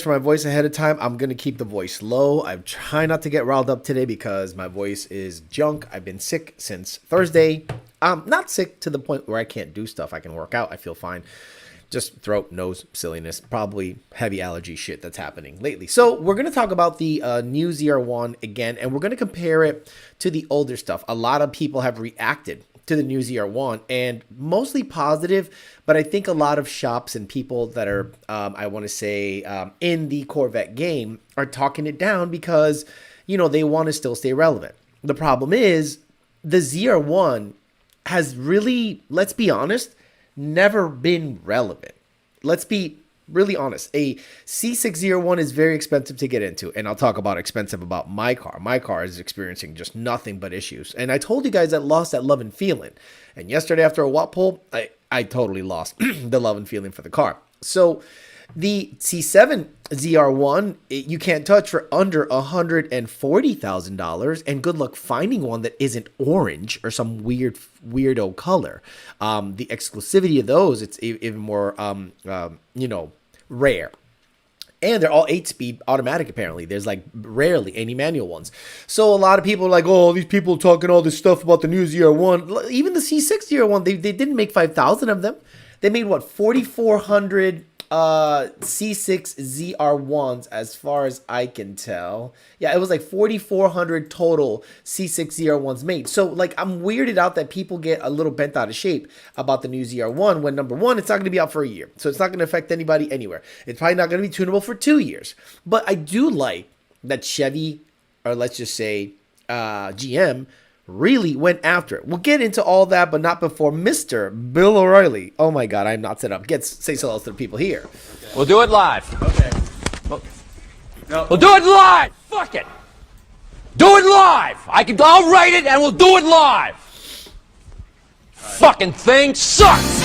For my voice ahead of time, I'm going to keep the voice low. I'm trying not to get riled up today because my voice is junk. I've been sick since Thursday. I'm not sick to the point where I can't do stuff. I can work out. I feel fine. Just throat, nose, silliness, probably heavy allergy shit that's happening lately. So we're going to talk about the new ZR1 again, and we're going to compare it to the older stuff. A lot of people have reacted to the new ZR1 and mostly positive, but I think a lot of shops and people that are, I want to say, in the Corvette game are talking it down because, you know, they want to still stay relevant. The problem is the ZR1 has really, let's be honest, never been relevant. Let's be really honest. A C6 ZR1 is very expensive to get into, and I'll talk about expensive about my car. My car is experiencing just nothing but issues, and I told you guys that lost that love and feeling. And yesterday after a watt pull, I totally lost the love and feeling for the car. So the C7 ZR1 you can't touch for under $140,000, and good luck finding one that isn't orange or some weirdo color. The exclusivity of those, it's even more you know, rare. And they're all 8-speed automatic, apparently. There's like rarely any manual ones. So a lot of people are like, oh, these people talking all this stuff about the new ZR1. Even the C6 ZR1, they didn't make 5,000 of them. They made, what, 4,400 C6 ZR1s as far as I can tell. Yeah, it was like 4,400 total C6 ZR1s made. So like I'm weirded out that people get a little bent out of shape about the new ZR1 when number one, it's not going to be out for a year. So it's not going to affect anybody anywhere. It's probably not going to be tunable for 2 years. But I do like that Chevy, or let's just say GM, really went after it. We'll get into all that, but not before Mr. Bill O'Reilly. Oh my God, I'm not set up. Say so else to the people here. Okay. We'll do it live. Okay. We'll do it live. Fuck it. Do it live. I'll write it and we'll do it live. Fucking thing sucks.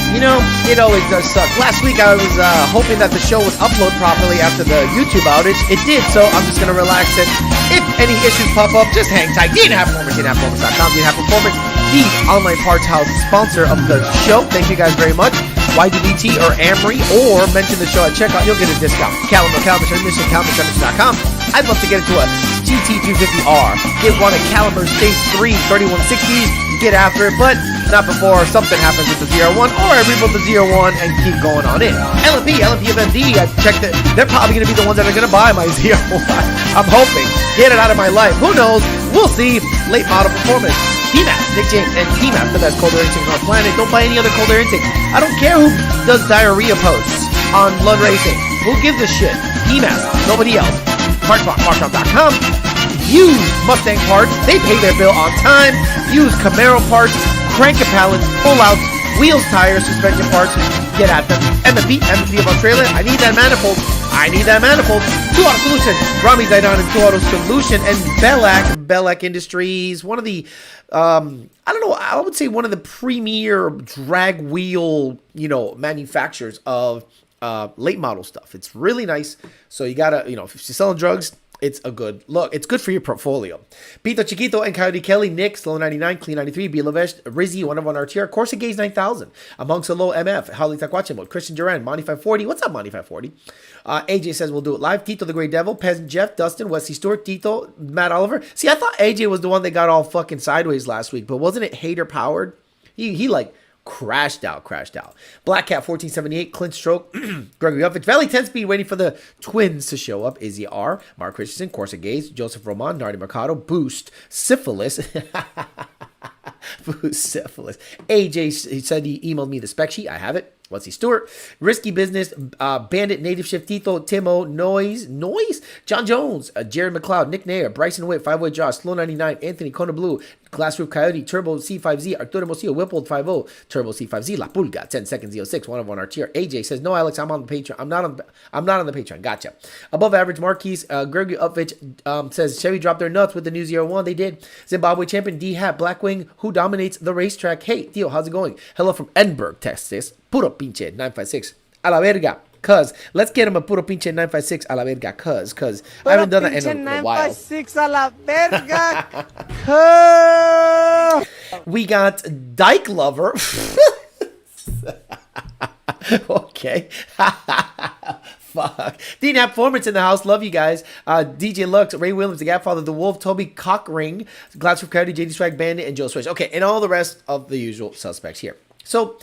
You know, it always does suck. Last week I was hoping that the show would upload properly after the YouTube outage. It did, so I'm just going to relax, and if any issues pop up, just hang tight. DNAPperformance.com, DNAP Performance, the online parts house sponsor of the show. Thank you guys very much. YDBT or Amory, or mention the show at checkout, you'll get a discount. Caliber.com. I'd love to get into a GT350R. Get one at Caliber Stage 3 3160s. Get after it, but not before something happens with the ZR1, or I rebuild the ZR1 and keep going on in. LMP of MD, I checked it. They're probably going to be the ones that are going to buy my ZR1. I'm hoping. Get it out of my life. Who knows? We'll see. Late model performance. PMAP, Nick James, and PMAP, the best cold air intake on the planet. Don't buy any other cold air intake. I don't care who does diarrhea posts on Blood Racing. Who gives a shit? PMAP, nobody else. Markshop.com. Use Mustang parts. They pay their bill on time. Use Camaro parts, crank pallets, pull-outs, wheels, tires, suspension parts. Get at them. MP of Australia. I need that manifold. Two Auto Solution. Rami Zaidan and Two Auto Solution. And Bellac Industries. One of the, I don't know, I would say one of the premier drag wheel, you know, manufacturers of late model stuff. It's really nice. So you gotta, you know, if you're selling drugs, it's a good look. It's good for your portfolio. Pito Chiquito and Coyote Kelly, Nick, Slow 99, Clean 93, Bilovesh, Rizzy, 101 RTR, Corsa Gaze 9000, Amongst the Low MF, Holly Taquachimo, Christian Duran, Monty 540. What's up, Monty 540? AJ says we'll do it live. Tito the Great Devil, Peasant Jeff, Dustin, Wesley Stewart, Tito, Matt Oliver. See, I thought AJ was the one that got all fucking sideways last week, but wasn't it hater powered? He like crashed out. Black Cat 1478, Clint Stroke, Gregory Uppich, Valley 10 Speed, waiting for the twins to show up. Izzy R, Mark Christensen, Corsa Gaze, Joseph Roman, Nardi Mercado, Boost, Syphilis. Boost, Syphilis. AJ, he said he emailed me the spec sheet. I have it. Wesley Stewart, Risky Business, Bandit, Native Shift, Tito, Timo, Noise, John Jones, Jared McLeod, Nick Nair, Bryson Witt, 5-Way Josh, Slow 99, Anthony Kona Blue, Glass Roof Coyote, Turbo C5Z, Arturo Mosillo, Whippled 50, Turbo C5Z, La Pulga, 10 seconds, 06, 101 RTR. AJ says, no, Alex, I'm on the Patreon. I'm not on the Patreon. Gotcha. Above average Marquise, Gregory Upvich says, Chevy dropped their nuts with the new ZR1. They did. Zimbabwe champion D-Hat, Blackwing, who dominates the racetrack. Hey, Theo, how's it going? Hello from Edinburgh, Texas. Puro pinche 956 a la verga. Cuz let's get him a puro pinche 956 a la verga. Cuz I haven't done that in a while. 956 a la verga. We got Dyke Lover. fuck. Dean App Performance in the house. Love you guys. DJ Lux, Ray Williams, The Gapfather, The Wolf, Toby Cockring, Glass for Coyote, JD Swag Bandit, and Joe Switch. Okay, and all the rest of the usual suspects here. So,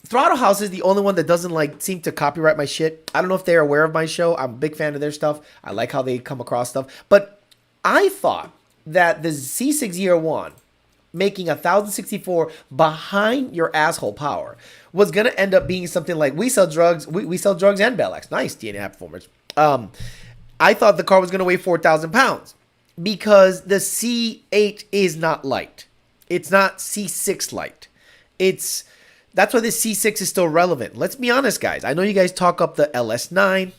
Throttle House is the only one that doesn't like seem to copyright my shit. I don't know if they're aware of my show. I'm a big fan of their stuff. I like how they come across stuff. But I thought that the C6 ZR1 making 1064 behind your asshole power was going to end up being something like we sell drugs and Bellex. Nice DNA App Performance. I thought the car was going to weigh 4,000 pounds because the C8 is not light. It's not C6 light. That's why this C6 is still relevant. Let's be honest, guys. I know you guys talk up the LS9,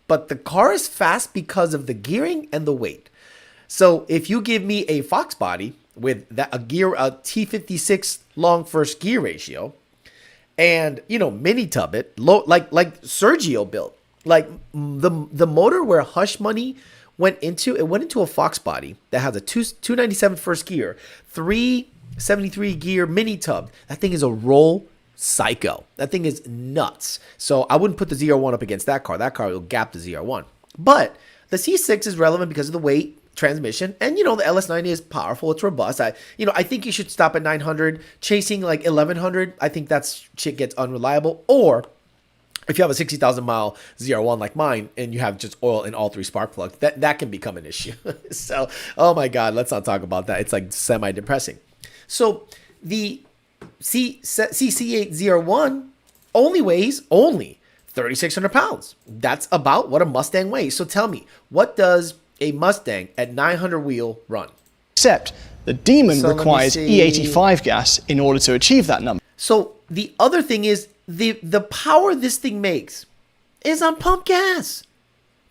but the car is fast because of the gearing and the weight. So if you give me a Fox body with a T56 long first gear ratio, and mini tub it low like Sergio built, like the motor where Hush Money went into a Fox body that has a 297 first gear, 373 gear mini tub. That thing is a roll psycho. That thing is nuts. So I wouldn't put the ZR1 up against that car. That car will gap the ZR1. But the C6 is relevant because of the weight, transmission, and the LS9 is powerful. It's robust. I think you should stop at 900. Chasing like 1100, I think that shit gets unreliable. Or if you have a 60,000 mile ZR1 like mine and you have just oil in all three spark plugs, that can become an issue. So, oh my God, let's not talk about that. It's like semi-depressing. So the CC8 ZR1 only weighs 3,600 pounds. That's about what a Mustang weighs. So tell me, what does a Mustang at 900 wheel run? Except the Demon requires E85 gas in order to achieve that number. So the other thing is the power this thing makes is on pump gas,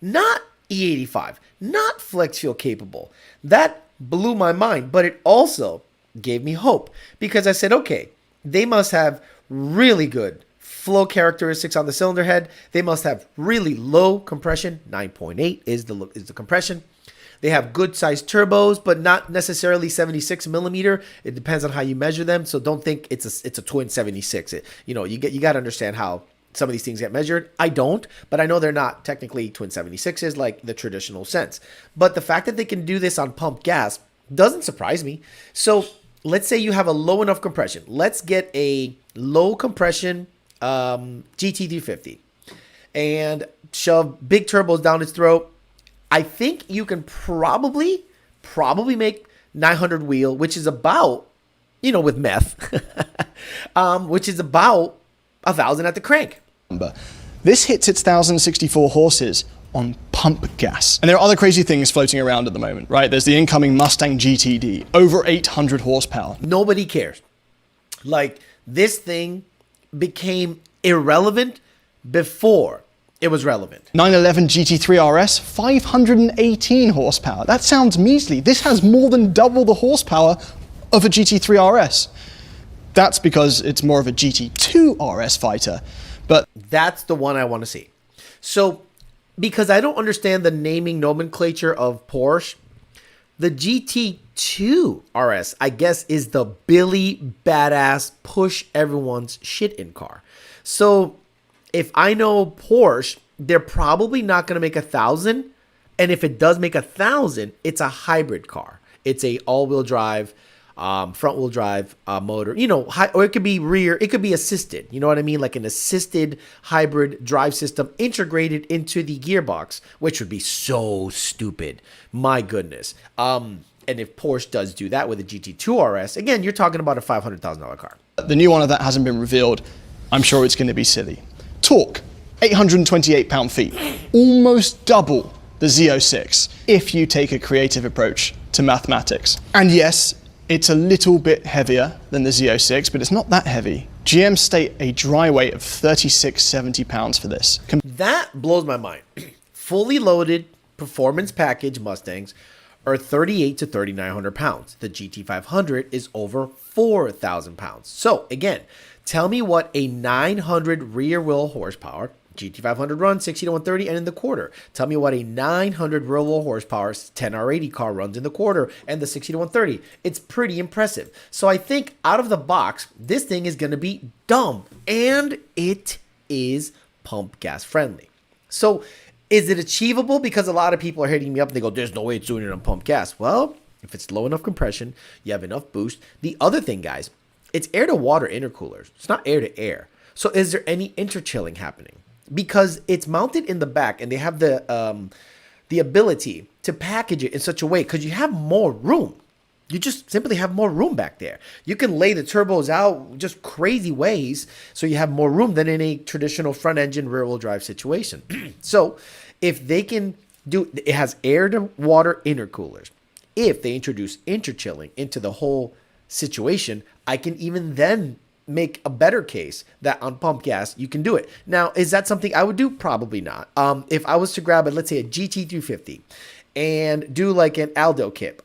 not E85, not flex fuel capable. That blew my mind, but it also gave me hope because I said, okay, they must have really good flow characteristics on the cylinder head. They must have really low compression. 9.8 is the compression. They have good sized turbos, but not necessarily 76 millimeter. It depends on how you measure them. So don't think it's a twin 76. You got to understand how some of these things get measured. I don't, but I know they're not technically twin 76s like the traditional sense. But the fact that they can do this on pump gas doesn't surprise me. So let's say you have a low enough compression. Let's get a low compression GT350 and shove big turbos down its throat. I think you can probably make 900 wheel, which is about, with meth, which is about 1,000 at the crank. This hits its 1,064 horses on pump gas. And there are other crazy things floating around at the moment, right? There's the incoming Mustang GTD, over 800 horsepower. Nobody cares. Like, this thing became irrelevant before it was relevant. 911 GT3 RS, 518 horsepower. That sounds measly. This has more than double the horsepower of a GT3 RS. That's because it's more of a GT2 RS fighter. But that's the one I want to see. So, because I don't understand the naming nomenclature of Porsche, the GT2 RS, I guess, is the Billy badass push everyone's shit in car. So if I know Porsche, they're probably not going to make 1,000. And if it does make 1,000, it's a hybrid car. It's a all-wheel drive, front-wheel drive motor, or it could be rear, it could be assisted, you know what I mean? Like an assisted hybrid drive system integrated into the gearbox, which would be so stupid. My goodness. And if Porsche does do that with a GT2 RS, again, you're talking about a $500,000 car. The new one of that hasn't been revealed. I'm sure it's going to be silly. Torque, 828 pound-feet, almost double the Z06 if you take a creative approach to mathematics. And yes, it's a little bit heavier than the Z06, but it's not that heavy. GM state a dry weight of 3670 pounds for this. That blows my mind. Fully loaded performance package Mustangs are 3,800 to 3,900 pounds. The GT500 is over 4,000 pounds. So again, tell me what a 900 rear wheel horsepower GT500 runs 60 to 130 and in the quarter. Tell me what a 900 rear wheel horsepower 10R80 car runs in the quarter and the 60 to 130. It's pretty impressive. So I think out of the box, this thing is going to be dumb, and it is pump gas friendly. So Is it achievable? Because a lot of people are hitting me up and they go, there's no way it's doing it on pump gas. Well, if it's low enough compression, you have enough boost. The other thing, guys, it's air to water intercoolers. It's not air to air. So is there any interchilling happening? Because it's mounted in the back and they have the ability to package it in such a way because you have more room. You just simply have more room back there. You can lay the turbos out just crazy ways so you have more room than in a traditional front engine rear wheel drive situation. So if they can do, it has air to water intercoolers. If they introduce interchilling into the whole situation, I can even then make a better case that on pump gas you can do it. Now, is that something I would do? Probably not. If I was to grab let's say a GT350 and do like an Aldo kit,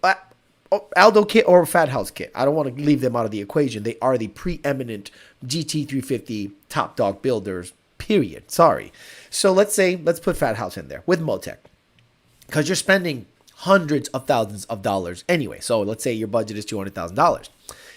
Aldo kit or Fat House kit. I don't want to leave them out of the equation. They are the preeminent GT350 top dog builders, period. Sorry. So let's put Fat House in there with Motec because you're spending hundreds of thousands of dollars anyway. So let's say your budget is $200,000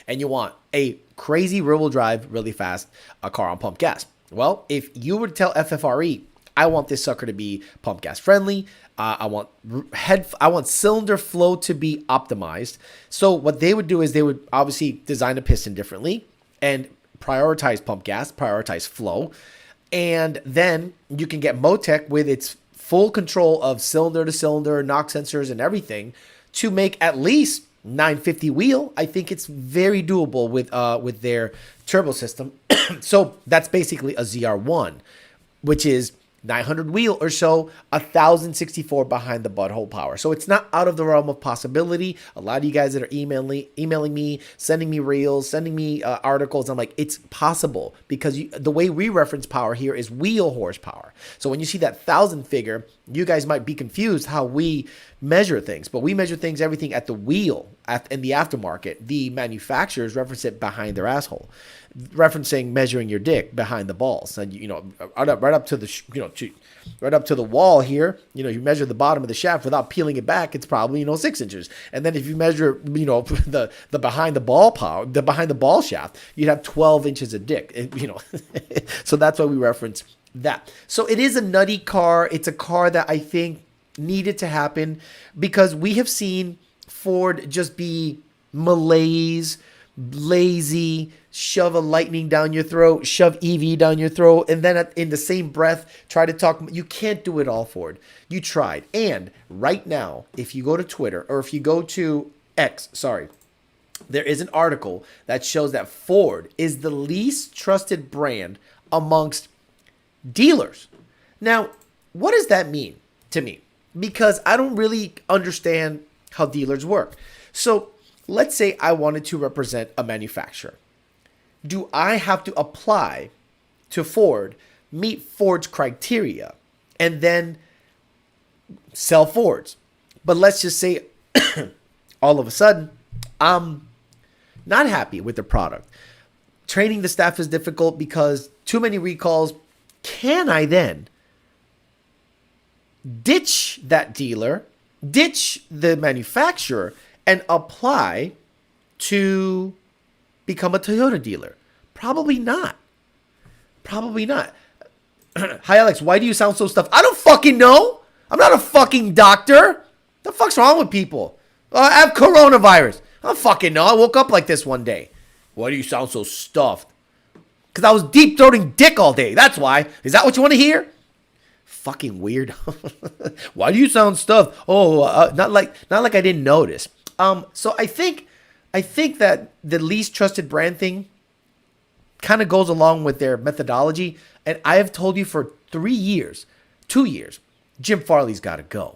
and you want a crazy rear wheel drive, really fast, a car on pump gas. Well, if you were to tell FFRE, I want this sucker to be pump gas friendly. I want cylinder flow to be optimized. So what they would do is they would obviously design a piston differently and prioritize pump gas, prioritize flow. And then you can get Motec with its full control of cylinder to cylinder, knock sensors and everything to make at least 950 wheel. I think it's very doable with their turbo system. So that's basically a ZR1, which is 900 wheel or so, 1064 behind the butthole power. So it's not out of the realm of possibility. A lot of you guys that are emailing me, sending me reels, sending me articles, I'm like, it's possible because the way we reference power here is wheel horsepower. So when you see that 1,000 figure, you guys might be confused how we measure things, but we measure things, everything at the wheel, in the aftermarket. The manufacturers reference it behind their asshole, referencing measuring your dick behind the balls, and right up to the right up to the wall here. You measure the bottom of the shaft without peeling it back. It's probably 6 inches, and then if you measure the behind the ball power, the behind the ball shaft, you'd have 12 inches of dick. So that's why we reference that. So it is a nutty car. It's a car that I think needed to happen because we have seen Ford just be malaise, lazy, shove a lightning down your throat, shove EV down your throat, and then in the same breath try to talk. You can't do it all, Ford. You tried. And right now, if you go to Twitter or if you go to X, there is an article that shows that Ford is the least trusted brand amongst dealers. Now, what does that mean to me? Because I don't really understand how dealers work. So let's say I wanted to represent a manufacturer. Do I have to apply to Ford, meet Ford's criteria, and then sell Fords? But let's just say all of a sudden, I'm not happy with the product. Training the staff is difficult because too many recalls. Can I then ditch that dealer, ditch the manufacturer, and apply to become a Toyota dealer? Probably not. Probably not. Hi, Alex. Why do you sound so stuffed? I don't fucking know. I'm not a fucking doctor. The fuck's wrong with people? I have coronavirus. I don't fucking know. I woke up like this one day. Why do you sound so stuffed? Because I was deep throating dick all day. That's why. Is that what you want to hear? Fucking weird. Why do you sound stuffed? Oh, not like I didn't notice. So I think that the least trusted brand thing kind of goes along with their methodology. And I have told you for 2 years, Jim Farley's got to go.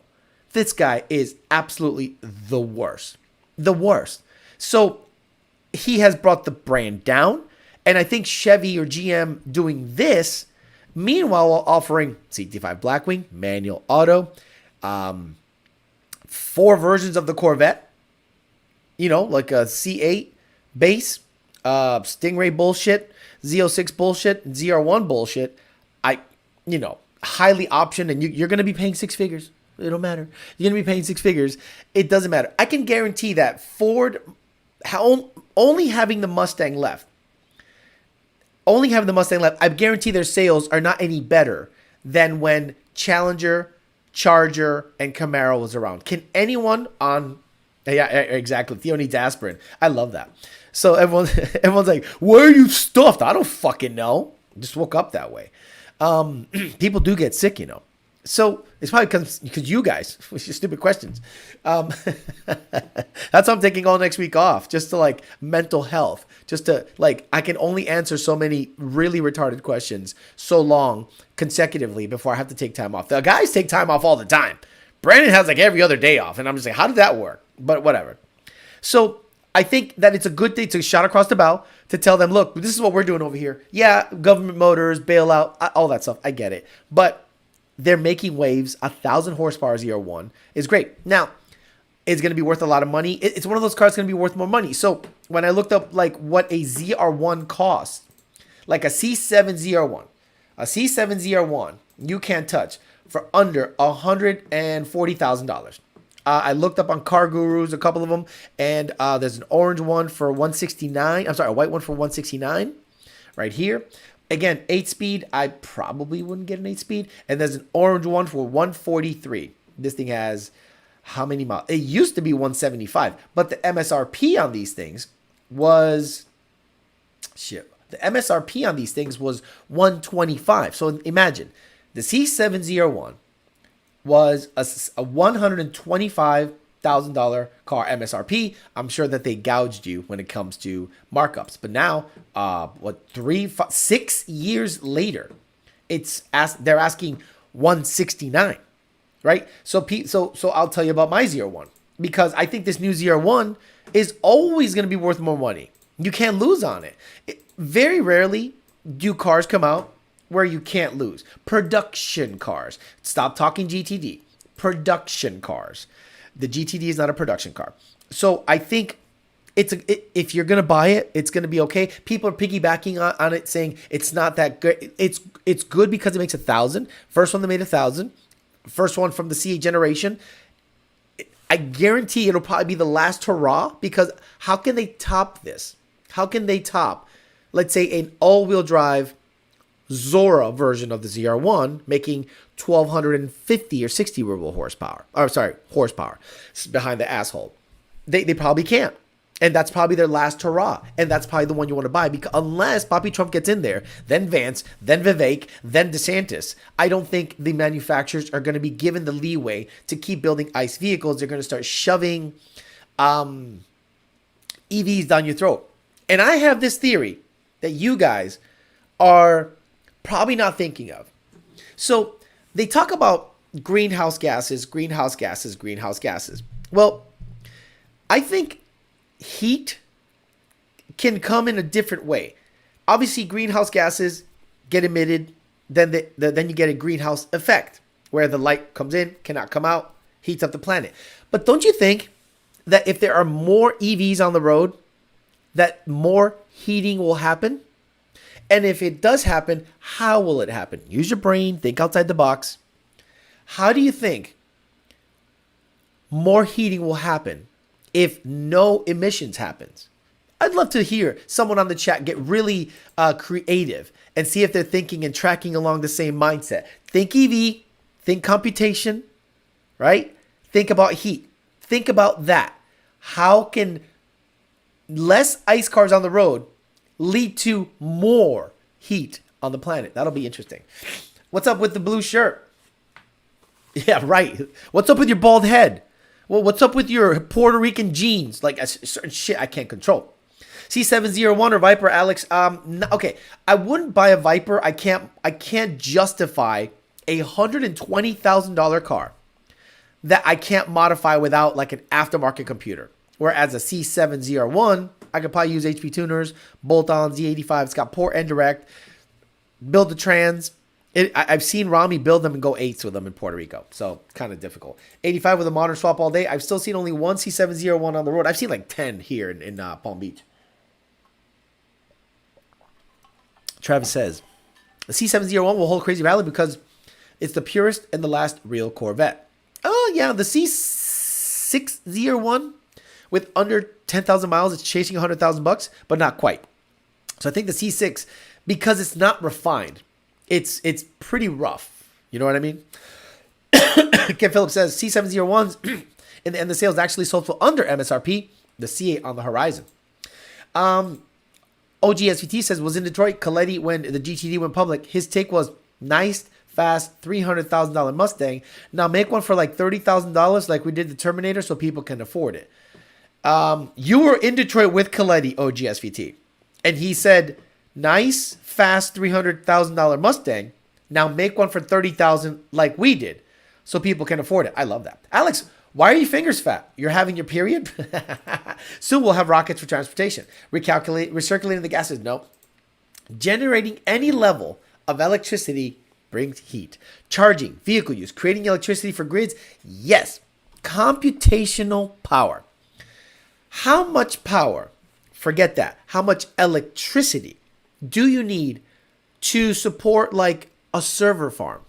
This guy is absolutely the worst. The worst. So he has brought the brand down. And I think Chevy or GM doing this, meanwhile, while offering CT5 Blackwing, manual auto, 4 versions of the Corvette, like a C8 base, Stingray bullshit, Z06 bullshit, ZR1 bullshit. Highly optioned, and you're going to be paying 6 figures. It don't matter. You're going to be paying 6 figures. It doesn't matter. I can guarantee that Ford, only having the Mustang left, I guarantee their sales are not any better than when Challenger, Charger, and Camaro was around. Can anyone on... Yeah, exactly. Theo needs aspirin. I love that. So everyone's like, where are you stuffed? I don't fucking know. Just woke up that way. People do get sick, you know. So it's probably because you guys, with your stupid questions. That's why I'm taking all next week off, just to like mental health. Just to like, I can only answer so many really retarded questions so long consecutively before I have to take time off. The guys take time off all the time. Brandon has like every other day off. And I'm just like, how did that work? But whatever. So I think that it's a good thing to shot across the bow to tell them, look, this is what we're doing over here. Yeah, government motors, bailout, all that stuff. I get it. But they're making waves. 1,000 horsepower ZR1 is great. Now, it's going to be worth a lot of money. It's one of those cars going to be worth more money. So when I looked up like what a ZR1 costs, like a C7 ZR1, you can't touch for under $140,000. I looked up on Car Gurus, a couple of them, and there's an orange one for 169. I'm sorry, a white one for 169 right here. Again, 8-speed, I probably wouldn't get an 8-speed. And there's an orange one for 143. This thing has how many miles? It used to be 175, but the MSRP on these things was... Shit. The MSRP on these things was 125. So imagine, the C7 ZR1 was a $125,000 car MSRP. I'm sure that they gouged you when it comes to markups. But now, 6 years later, they're asking 169, right? So I'll tell you about my ZR1, because I think this new ZR1 is always going to be worth more money. You can't lose on it. Very rarely do cars come out where you can't lose. Production cars. Stop talking GTD. Production cars. The GTD is not a production car. So I think if you're going to buy it, it's going to be okay. People are piggybacking on it, saying it's not that good. It's good because it makes 1,000. First one that made 1,000. First one from the C8 generation. I guarantee it'll probably be the last hurrah, because how can they top this? How can they top, let's say, an all-wheel drive Zora version of the ZR1 making 1,250 or 60 horsepower? Or sorry, horsepower behind the asshole. They probably can't. And that's probably their last hurrah. And that's probably the one you want to buy, because unless Poppy Trump gets in there, then Vance, then Vivek, then DeSantis, I don't think the manufacturers are going to be given the leeway to keep building ICE vehicles. They're going to start shoving EVs down your throat. And I have this theory that you guys are probably not thinking of. So they talk about greenhouse gases. Well, I think heat can come in a different way. Obviously, greenhouse gases get emitted, then you get a greenhouse effect, where the light comes in, cannot come out, heats up the planet. But don't you think that if there are more EVs on the road, that more heating will happen? And if it does happen, how will it happen? Use your brain, think outside the box. How do you think more heating will happen if no emissions happens? I'd love to hear someone on the chat get really creative and see if they're thinking and tracking along the same mindset. Think EV, think computation, right? Think about heat. Think about that. How can less ICE cars on the road lead to more heat on the planet? That'll be interesting. What's up with the blue shirt? Yeah, right. What's up with your bald head? Well, what's up with your Puerto Rican jeans? Like certain shit I can't control. C7 ZR1 or Viper, Alex? Okay, I wouldn't buy a Viper. I can't justify a $120,000 car that I can't modify without like an aftermarket computer. Whereas a C7 ZR1, I could probably use HP tuners, bolt-on Z85. It's got port and direct. Build the trans. I've seen Rami build them and go 8s with them in Puerto Rico. So kind of difficult. 85 with a modern swap all day. I've still seen only one C7 ZR1 on the road. I've seen like 10 here in Palm Beach. Travis says, the C7 ZR1 will hold crazy rally because it's the purest and the last real Corvette. Oh yeah, the C6 ZR1 with under 10,000 miles, it's chasing $100,000, but not quite. So I think the C6, because it's not refined, it's pretty rough. You know what I mean? Ken Phillips says C7 ZR1s and the sales actually sold for under MSRP. The C8 on the horizon. OGSVT says, was in Detroit, Coyote, when the GTD went public. His take was, nice, fast, $300,000 Mustang. Now make one for like $30,000 like we did the Terminator so people can afford it. You were in Detroit with Coyote, OGSVT. And he said, nice, fast, $300,000 Mustang. Now make one for $30,000 like we did so people can afford it. I love that. Alex, why are your fingers fat? You're having your period? Soon we'll have rockets for transportation. Recirculating the gases? No. Generating any level of electricity brings heat. Charging, vehicle use, creating electricity for grids? Yes. Computational power. How much power, forget that, how much electricity do you need to support like a server farm?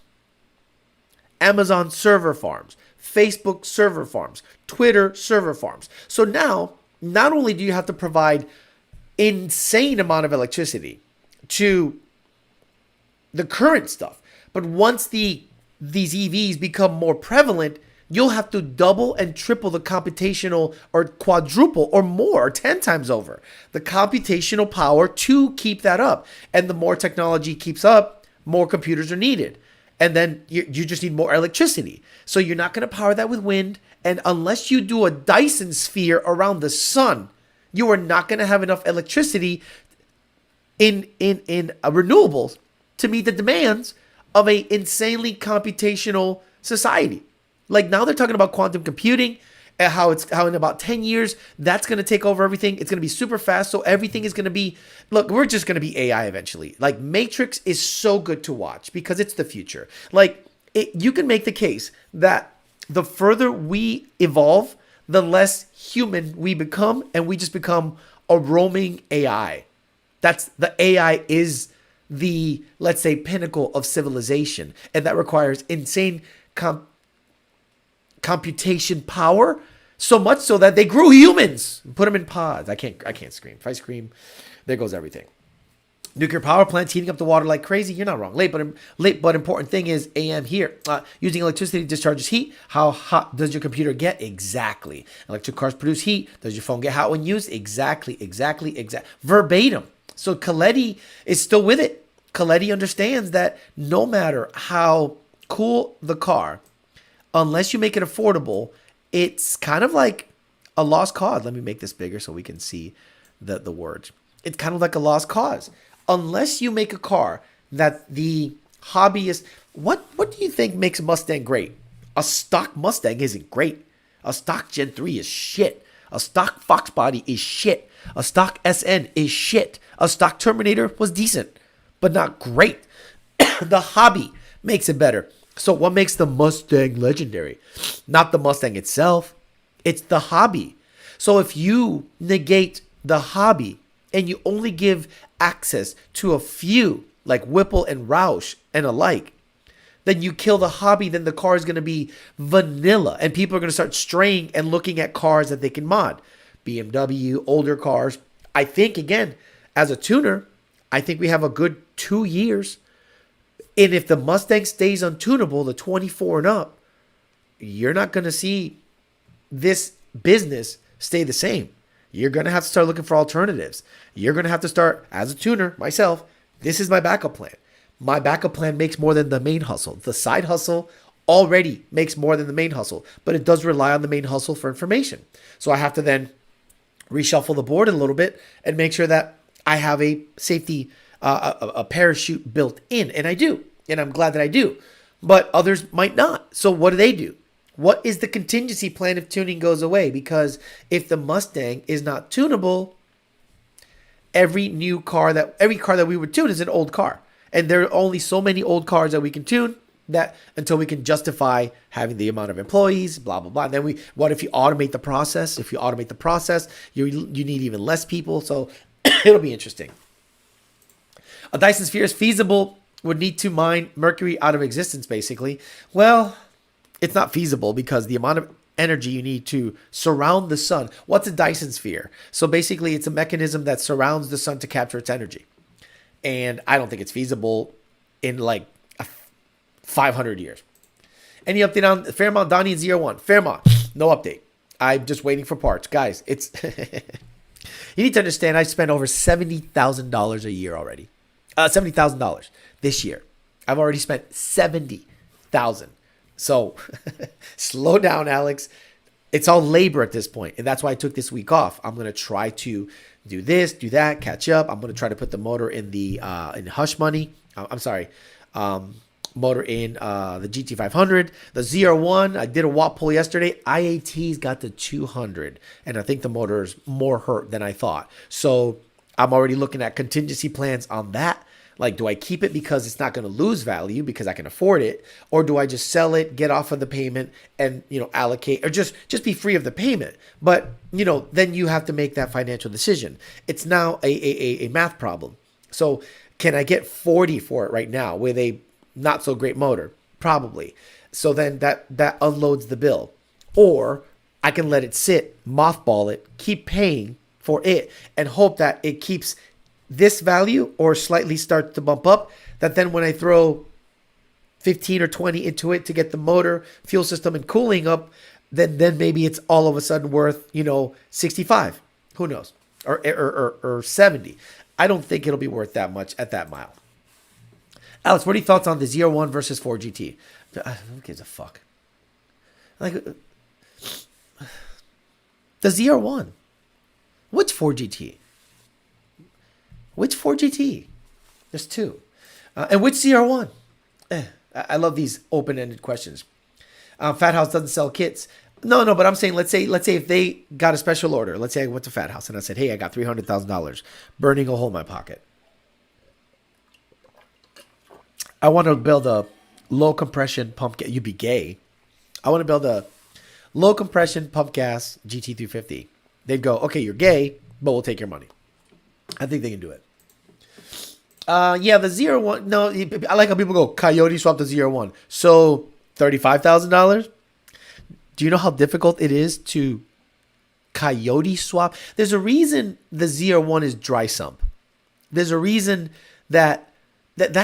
Amazon server farms. Facebook server farms, Twitter server farms. So now, not only do you have to provide insane amount of electricity to the current stuff, but once these EVs become more prevalent, you'll have to double and triple the computational or quadruple or more, or 10 times over the computational power to keep that up. And the more technology keeps up, more computers are needed. And then you just need more electricity. So you're not going to power that with wind. And unless you do a Dyson sphere around the sun, you are not going to have enough electricity in renewables to meet the demands of a insanely computational society. Like now they're talking about quantum computing and how in about 10 years, that's going to take over everything. It's going to be super fast. So everything is going to be, look, we're just going to be AI eventually. Like Matrix is so good to watch because it's the future. Like you can make the case that the further we evolve, the less human we become, and we just become a roaming AI. The AI is the, let's say, pinnacle of civilization. And that requires insane computation power, so much so that they grew humans and put them in pods. I can't scream. If I scream, there goes everything. Nuclear power plants heating up the water like crazy. You're not wrong. Late but important thing is AM here. Using electricity discharges heat. How hot does your computer get? Exactly. Electric cars produce heat. Does your phone get hot when used? Exactly. Verbatim. So Coyote is still with it. Coyote understands that no matter how cool the car, unless you make it affordable, it's kind of like a lost cause. Let me make this bigger so we can see the words. It's kind of like a lost cause. Unless you make a car that the hobbyist... What do you think makes a Mustang great? A stock Mustang isn't great. A stock Gen 3 is shit. A stock Fox body is shit. A stock SN is shit. A stock Terminator was decent, but not great. The hobby makes it better. So what makes the Mustang legendary? Not the Mustang itself. It's the hobby. So if you negate the hobby and you only give access to a few, like Whipple and Roush and alike, then you kill the hobby. Then the car is going to be vanilla. And people are going to start straying and looking at cars that they can mod. BMW, older cars. I think, again, as a tuner, I think we have a good 2 years. And if the Mustang stays untunable, the 24 and up, you're not going to see this business stay the same. You're going to have to start looking for alternatives. You're going to have to start, as a tuner, myself, this is my backup plan. My backup plan makes more than the main hustle. The side hustle already makes more than the main hustle, but it does rely on the main hustle for information. So I have to then reshuffle the board a little bit and make sure that I have a safety a parachute built in, and I do, and I'm glad that I do, but others might not. So what do? What is the contingency plan if tuning goes away? Because if the Mustang is not tunable, every car that we would tune is an old car, and there are only so many old cars that we can tune that until we can justify having the amount of employees, blah blah blah. And then what if you automate the process? If you automate the process, you need even less people. So it'll be interesting. A Dyson Sphere is feasible, would need to mine mercury out of existence, basically. Well, it's not feasible because the amount of energy you need to surround the sun. What's a Dyson Sphere? So basically, it's a mechanism that surrounds the sun to capture its energy. And I don't think it's feasible in like 500 years. Any update on Fairmont, Donnie, and ZR1? Fairmont, no update. I'm just waiting for parts. Guys, it's... You need to understand, I spent over $70,000 a year already. $70,000 this year. I've already spent $70,000. So slow down, Alex. It's all labor at this point, and that's why I took this week off. I'm going to try to do this, do that, catch up. I'm going to try to put the motor in the in Hush Money. Motor in the GT500. The ZR1, I did a watt pull yesterday. IAT's got to 200, and I think the motor is more hurt than I thought. So I'm already looking at contingency plans on that. Like, do I keep it because it's not going to lose value because I can afford it? Or do I just sell it, get off of the payment, and, allocate, or just be free of the payment? But, then you have to make that financial decision. It's now a math problem. So can I get 40 for it right now with a not so great motor? Probably. So then that unloads the bill. Or I can let it sit, mothball it, keep paying for it, and hope that it keeps this value or slightly start to bump up, that then when I throw 15 or 20 into it to get the motor, fuel system, and cooling up, then maybe it's all of a sudden worth 65. Who knows? Or 70. I don't think it'll be worth that much at that mile. Alex, what are your thoughts on the ZR1 versus 4GT? Who gives a fuck? Like, the ZR1. Which 4GT? Which 4GT? There's two. And which ZR1? I love these open-ended questions. Fat House doesn't sell kits. No, but I'm saying, let's say if they got a special order. Let's say I went to Fat House and I said, hey, I got $300,000 burning a hole in my pocket. I want to build a low compression pump gas. You'd be gay. I want to build a low compression pump gas GT350. They'd go, okay, you're gay, but we'll take your money. I think they can do it. Yeah, the ZR1. No, I like how people go, Coyote swapped the ZR1. So $35,000. Do you know how difficult it is to Coyote swap? There's a reason the ZR1 is dry sump. There's a reason that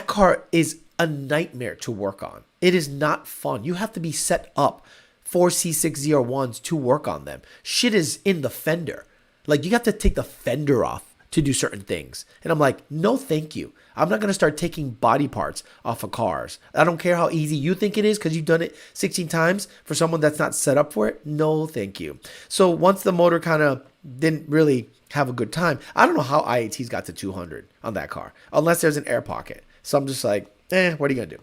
car is a nightmare to work on. It is not fun. You have to be set up for C6 ZR1s to work on them. Shit is in the fender. Like, you have to take the fender off to do certain things. And I'm like, no, thank you. I'm not going to start taking body parts off of cars. I don't care how easy you think it is because you've done it 16 times for someone that's not set up for it. No, thank you. So once the motor kind of didn't really have a good time, I don't know how IAT's got to 200 on that car, unless there's an air pocket. So I'm just like, what are you going to do?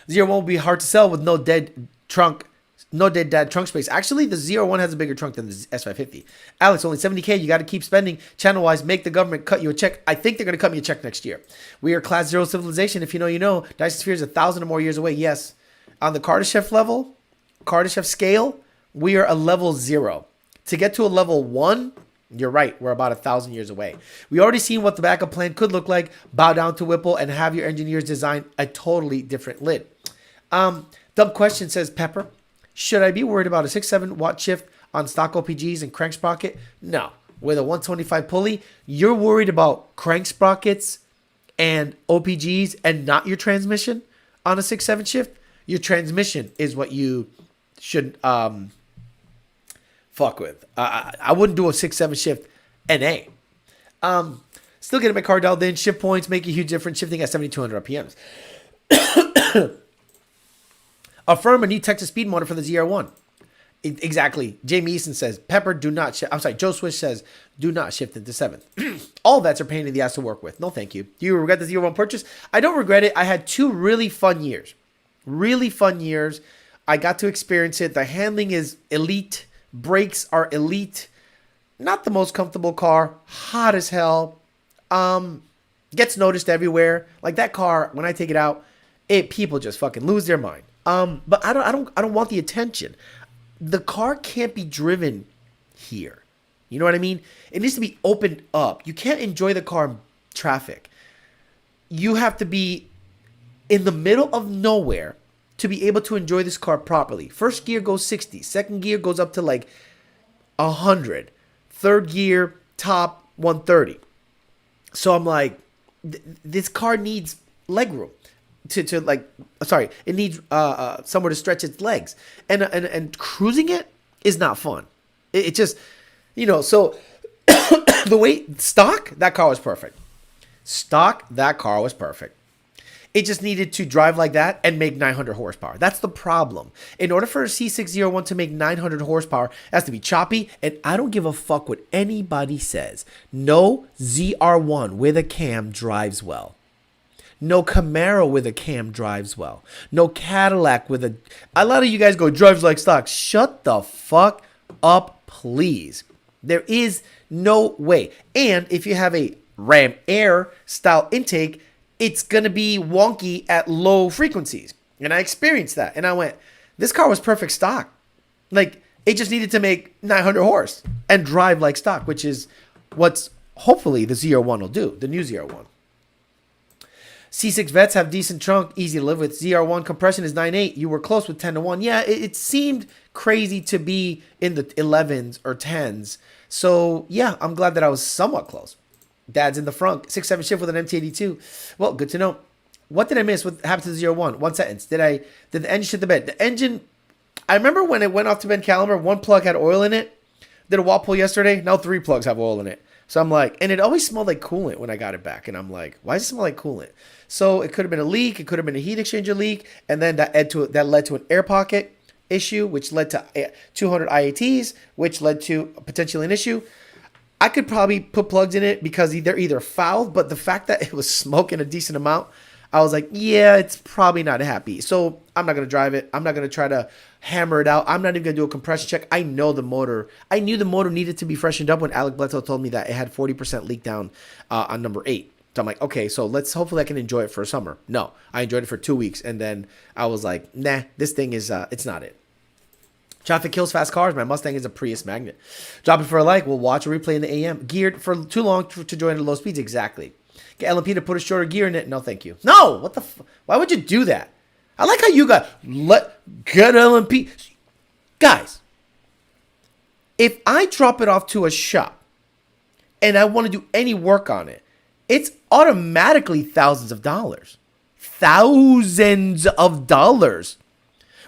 ZR1 will be hard to sell with no dead dad trunk space. Actually, the ZR1 has a bigger trunk than the S550. Alex, only 70K. You got to keep spending channel-wise. Make the government cut you a check. I think they're going to cut me a check next year. We are class 0 civilization. If you know, you know. Dyson Sphere is 1,000 or more years away. Yes. On the Kardashev level, Kardashev scale, we are a level 0. To get to a level 1, you're right. We're about 1,000 years away. We already seen what the backup plan could look like. Bow down to Whipple and have your engineers design a totally different lid. Dumb question, says Pepper. Should I be worried about a 6-7 watt shift on stock OPGs and crank sprocket? No. With a 125 pulley, you're worried about crank sprockets and OPGs and not your transmission on a 6-7 shift? Your transmission is what you should fuck with. I wouldn't do a 6-7 shift NA. Still getting my car dialed in. Shift points make a huge difference. Shifting at 7,200 RPMs. Affirm a new Texas speed motor for the ZR1. Exactly. Jamie Easton says, Pepper, do not shift. I'm sorry, Joe Swish says, do not shift into 7th. All vets are pain in the ass to work with. No, thank you. Do you regret the ZR1 purchase? I don't regret it. I had 2 really fun years. Really fun years. I got to experience it. The handling is elite. Brakes are elite. Not the most comfortable car. Hot as hell. Gets noticed everywhere. Like that car, when I take it out, people just fucking lose their mind. But I don't want the attention. The car can't be driven here. You know what I mean? It needs to be opened up. You can't enjoy the car in traffic. You have to be in the middle of nowhere to be able to enjoy this car properly. First gear goes 60. Second gear goes up to like 100. Third gear, top 130. So I'm like, this car needs legroom. to like, sorry, it needs somewhere to stretch its legs, and cruising it is not fun. It just, you know, so the way stock, that car was perfect. Stock, that car was perfect. It just needed to drive like that and make 900 horsepower. That's the problem. In order for a C6 ZR1 to make 900 horsepower, it has to be choppy, and I don't give a fuck what anybody says. No ZR1 with a cam drives well. No Camaro with a cam drives well. No Cadillac with a lot of you guys go, drives like stock. Shut the fuck up, please. There is no way. And if you have a Ram Air style intake, it's going to be wonky at low frequencies. And I experienced that. And I went, this car was perfect stock. Like, it just needed to make 900 horse and drive like stock, which is what's hopefully the ZR1 will do, the new ZR1. C6 Vets have decent trunk, easy to live with. ZR1 compression is 9.8. You were close with 10-1. Yeah, it seemed crazy to be in the 11s or 10s. So, yeah, I'm glad that I was somewhat close. Dad's in the front, 6.7 shift with an MT82. Well, good to know. What did I miss? What happened to the ZR1? One sentence. Did the engine shit the bed? The engine, I remember when it went off to bend caliber, one plug had oil in it. Did a wall pull yesterday. Now 3 plugs have oil in it. So I'm like, and it always smelled like coolant when I got it back. And I'm like, why does it smell like coolant? So it could have been a leak. It could have been a heat exchanger leak. And then that led to an air pocket issue, which led to 200 IATs, which led to potentially an issue. I could probably put plugs in it because they're either fouled, but the fact that it was smoking a decent amount, I was like, yeah, it's probably not happy. So I'm not going to drive it. I'm not going to try to hammer it out. I'm not even going to do a compression check. I know the motor. I knew the motor needed to be freshened up when Alec Bledsoe told me that it had 40% leak down on number 8. So I'm like, okay, so hopefully I can enjoy it for summer. No, I enjoyed it for 2 weeks. And then I was like, nah, this thing is, it's not it. Traffic kills fast cars. My Mustang is a Prius magnet. Drop it for a like. We'll watch a replay in the AM. Geared for too long to join at low speeds. Exactly. Get LMP to put a shorter gear in it. No, thank you. No, what the why would you do that? I like how you got get LMP. Guys, if I drop it off to a shop and I want to do any work on it, it's automatically thousands of dollars. Thousands of dollars.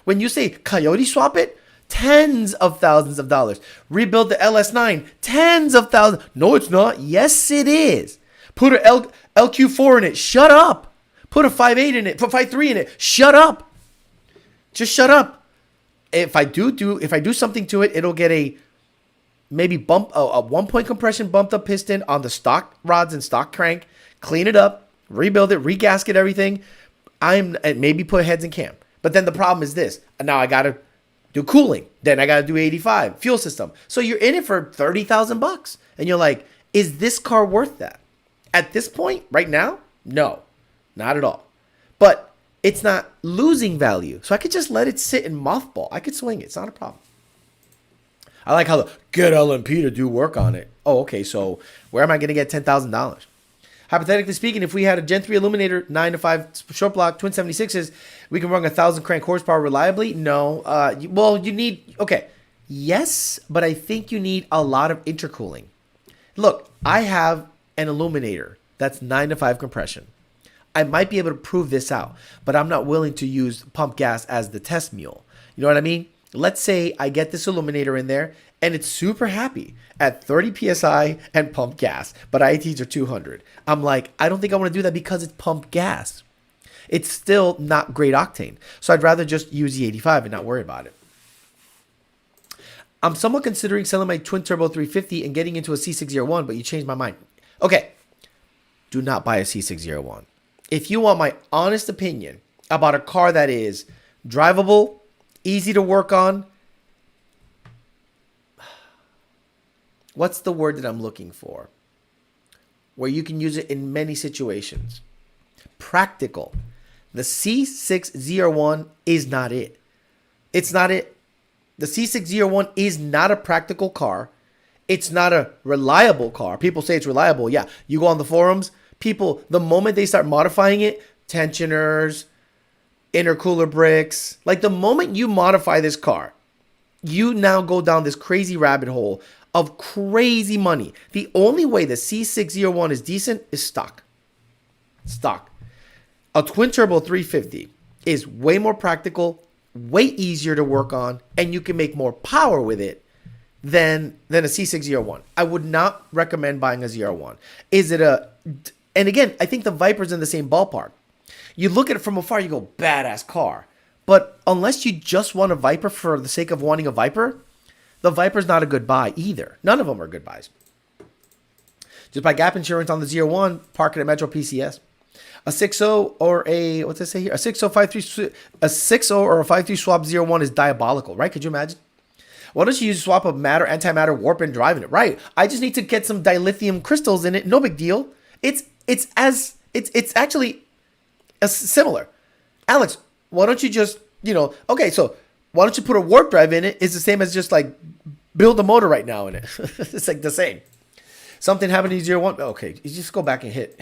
When you say Coyote swap it, tens of thousands of dollars. Rebuild the LS9, tens of thousands. No, it's not. Yes, it is. Put a LQ4 in it. Shut up. Put a 5.8 in it. Put 5.3 in it. Shut up. Just shut up. If I do something to it, it'll get a 1-point compression bumped up piston on the stock rods and stock crank. Clean it up. Rebuild it. Regasket everything. And maybe put heads and cam. But then the problem is this. Now I gotta do cooling. Then I gotta do 85 fuel system. So you're in it for $30,000, and you're like, is this car worth that? At this point, right now, no, not at all. But it's not losing value, so I could just let it sit in mothball. I could swing it. It's not a problem. I like how the get LMP to do work on it. Oh, okay. So where am I gonna get $10,000? Hypothetically speaking, if we had a Gen 3 Illuminator, 9 to 5 short block, twin 76s, we can run 1,000 crank horsepower reliably? No. Well, you need, okay. Yes, but I think you need a lot of intercooling. Look, I have an Illuminator that's 9 to 5 compression. I might be able to prove this out, but I'm not willing to use pump gas as the test mule. You know what I mean? Let's say I get this Illuminator in there and it's super happy at 30 PSI and pump gas, but IATs are 200. I'm like, I don't think I want to do that because it's pump gas. It's still not great octane. So I'd rather just use the 85 and not worry about it. I'm somewhat considering selling my twin turbo 350 and getting into a C6 ZR1, but you changed my mind. Okay, do not buy a C6 ZR1. If you want my honest opinion about a car that is drivable, easy to work on, what's the word that I'm looking for? Where you can use it in many situations. Practical. The C6 ZR1 is not it. It's not it. The C6 ZR1 is not a practical car. It's not a reliable car. People say it's reliable. Yeah, you go on the forums, people, the moment they start modifying it, tensioners, intercooler bricks, like the moment you modify this car, you now go down this crazy rabbit hole of crazy money. The only way the C6 ZR1 is decent is stock. Stock. A twin turbo 350 is way more practical, way easier to work on, and you can make more power with it than a C6 ZR1. I would not recommend buying a ZR1. And again, I think the Viper's in the same ballpark. You look at it from afar, you go, badass car. But unless you just want a Viper for the sake of wanting a Viper, the Viper's not a good buy either. None of them are good buys. Just buy gap insurance on the ZR1, park it at Metro PCS. A 6.0 or a, what's it say here? A 6.0 or a 5.3 swap ZR1 is diabolical, right? Could you imagine? Why don't you use swap of matter, antimatter, warp, and drive in it? Right. I just need to get some dilithium crystals in it. No big deal. It's actually similar. Alex, why don't you just, okay, so why don't you put a warp drive in it? It's the same as just like build a motor right now in it. It's like the same. Something happened to ZR1. Okay, you just go back and hit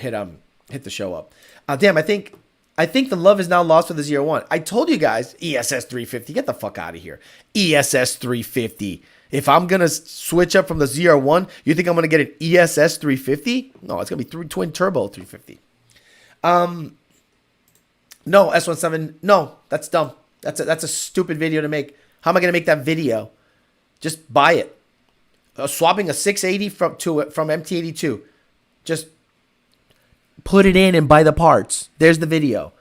the show up. Damn, I think the love is now lost for the ZR1. I told you guys, ESS 350. Get the fuck out of here. ESS 350. If I'm going to switch up from the ZR1, you think I'm going to get an ESS 350? No, it's going to be twin turbo 350. No, S17. No, that's dumb. That's a stupid video to make. How am I going to make that video? Just buy it. Swapping a 680 from MT82. Just put it in and buy the parts. There's the video.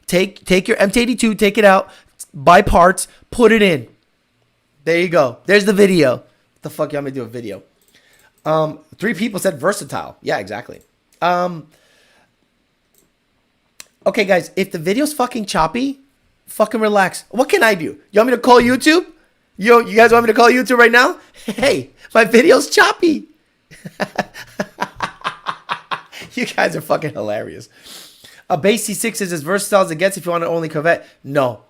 Take your MT82, take it out, buy parts, put it in. There you go. There's the video. What the fuck y'all want me to do a video? 3 people said versatile. Yeah, exactly. Okay, guys, if the video's fucking choppy, fucking relax. What can I do? You want me to call YouTube? You guys want me to call YouTube right now? Hey, my video's choppy. You guys are fucking hilarious. A base C6 is as versatile as it gets if you want to only Corvette. No,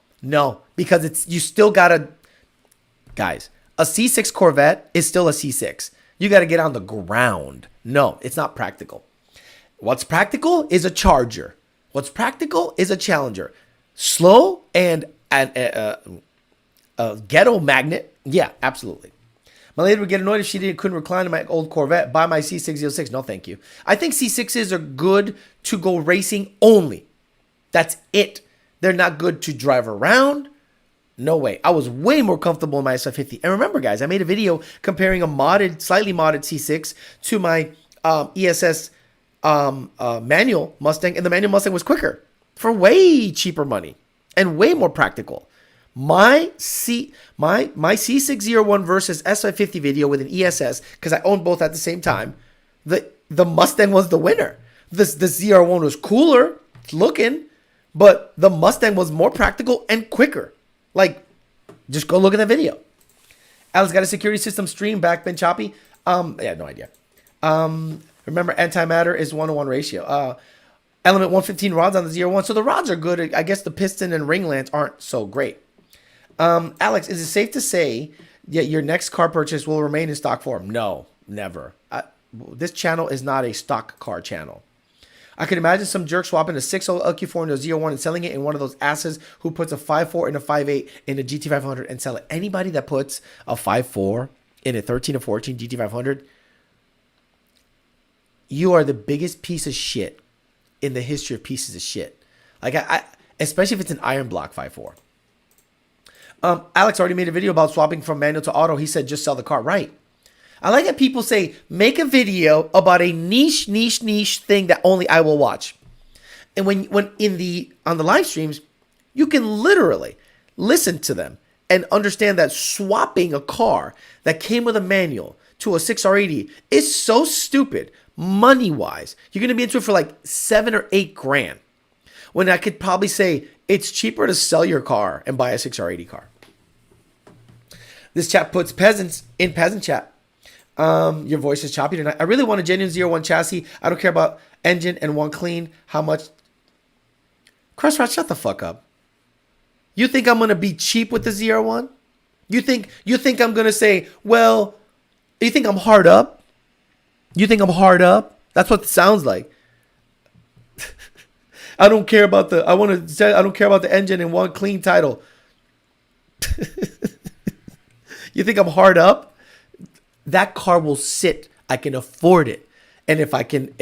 because you still gotta, guys. A C6 Corvette is still a C6. You gotta get on the ground. No, it's not practical. What's practical is a Charger. What's practical is a Challenger. Slow and a ghetto magnet. Yeah, absolutely. My lady would get annoyed if she couldn't recline in my old Corvette. Buy my C606. No, thank you. I think C6s are good to go racing only. That's it. They're not good to drive around. No way. I was way more comfortable in my SF50. And remember, guys, I made a video comparing a slightly modded C6 to my ESS manual Mustang, and the manual Mustang was quicker for way cheaper money and way more practical. My C6 ZR1 versus S550 video with an ESS, because I owned both at the same time, the Mustang was the winner. The ZR1 was cooler looking, but the Mustang was more practical and quicker. Like, just go look at that video. Alex got a security system stream back, been choppy. Yeah, no idea. Remember, antimatter is 1-to-1 ratio. Element 115 rods on the ZR1. So the rods are good. I guess the piston and ring lands aren't so great. Alex, is it safe to say that your next car purchase will remain in stock form? No, never. This channel is not a stock car channel. I can imagine some jerk swapping a 6.0 LQ4 into a ZR1 and selling it in one of those asses who puts a 5.4 and a 5.8 in a GT500 and sell it. Anybody that puts a 5.4 in a 13 or 14 GT500, you are the biggest piece of shit in the history of pieces of shit. Like, especially if it's an iron block 5.4. Alex already made a video about swapping from manual to auto. He said, just sell the car. Right. I like that people say, make a video about a niche thing that only I will watch. And when on the live streams, you can literally listen to them and understand that swapping a car that came with a manual to a 6R80 is so stupid money-wise. You're going to be into it for like 7 or 8 grand. When I could probably say it's cheaper to sell your car and buy a 6R80 car. This chat puts peasants in peasant chat. Your voice is choppy tonight. I really want a genuine ZR1 chassis. I don't care about engine and want clean. How much? Crossrod, shut the fuck up. You think I'm gonna be cheap with the ZR1? You think I'm gonna say, well, you think I'm hard up? You think I'm hard up? That's what it sounds like. I don't care about the. I don't care about the engine and want clean title. You think I'm hard up? That car will sit. I can afford it, and if I can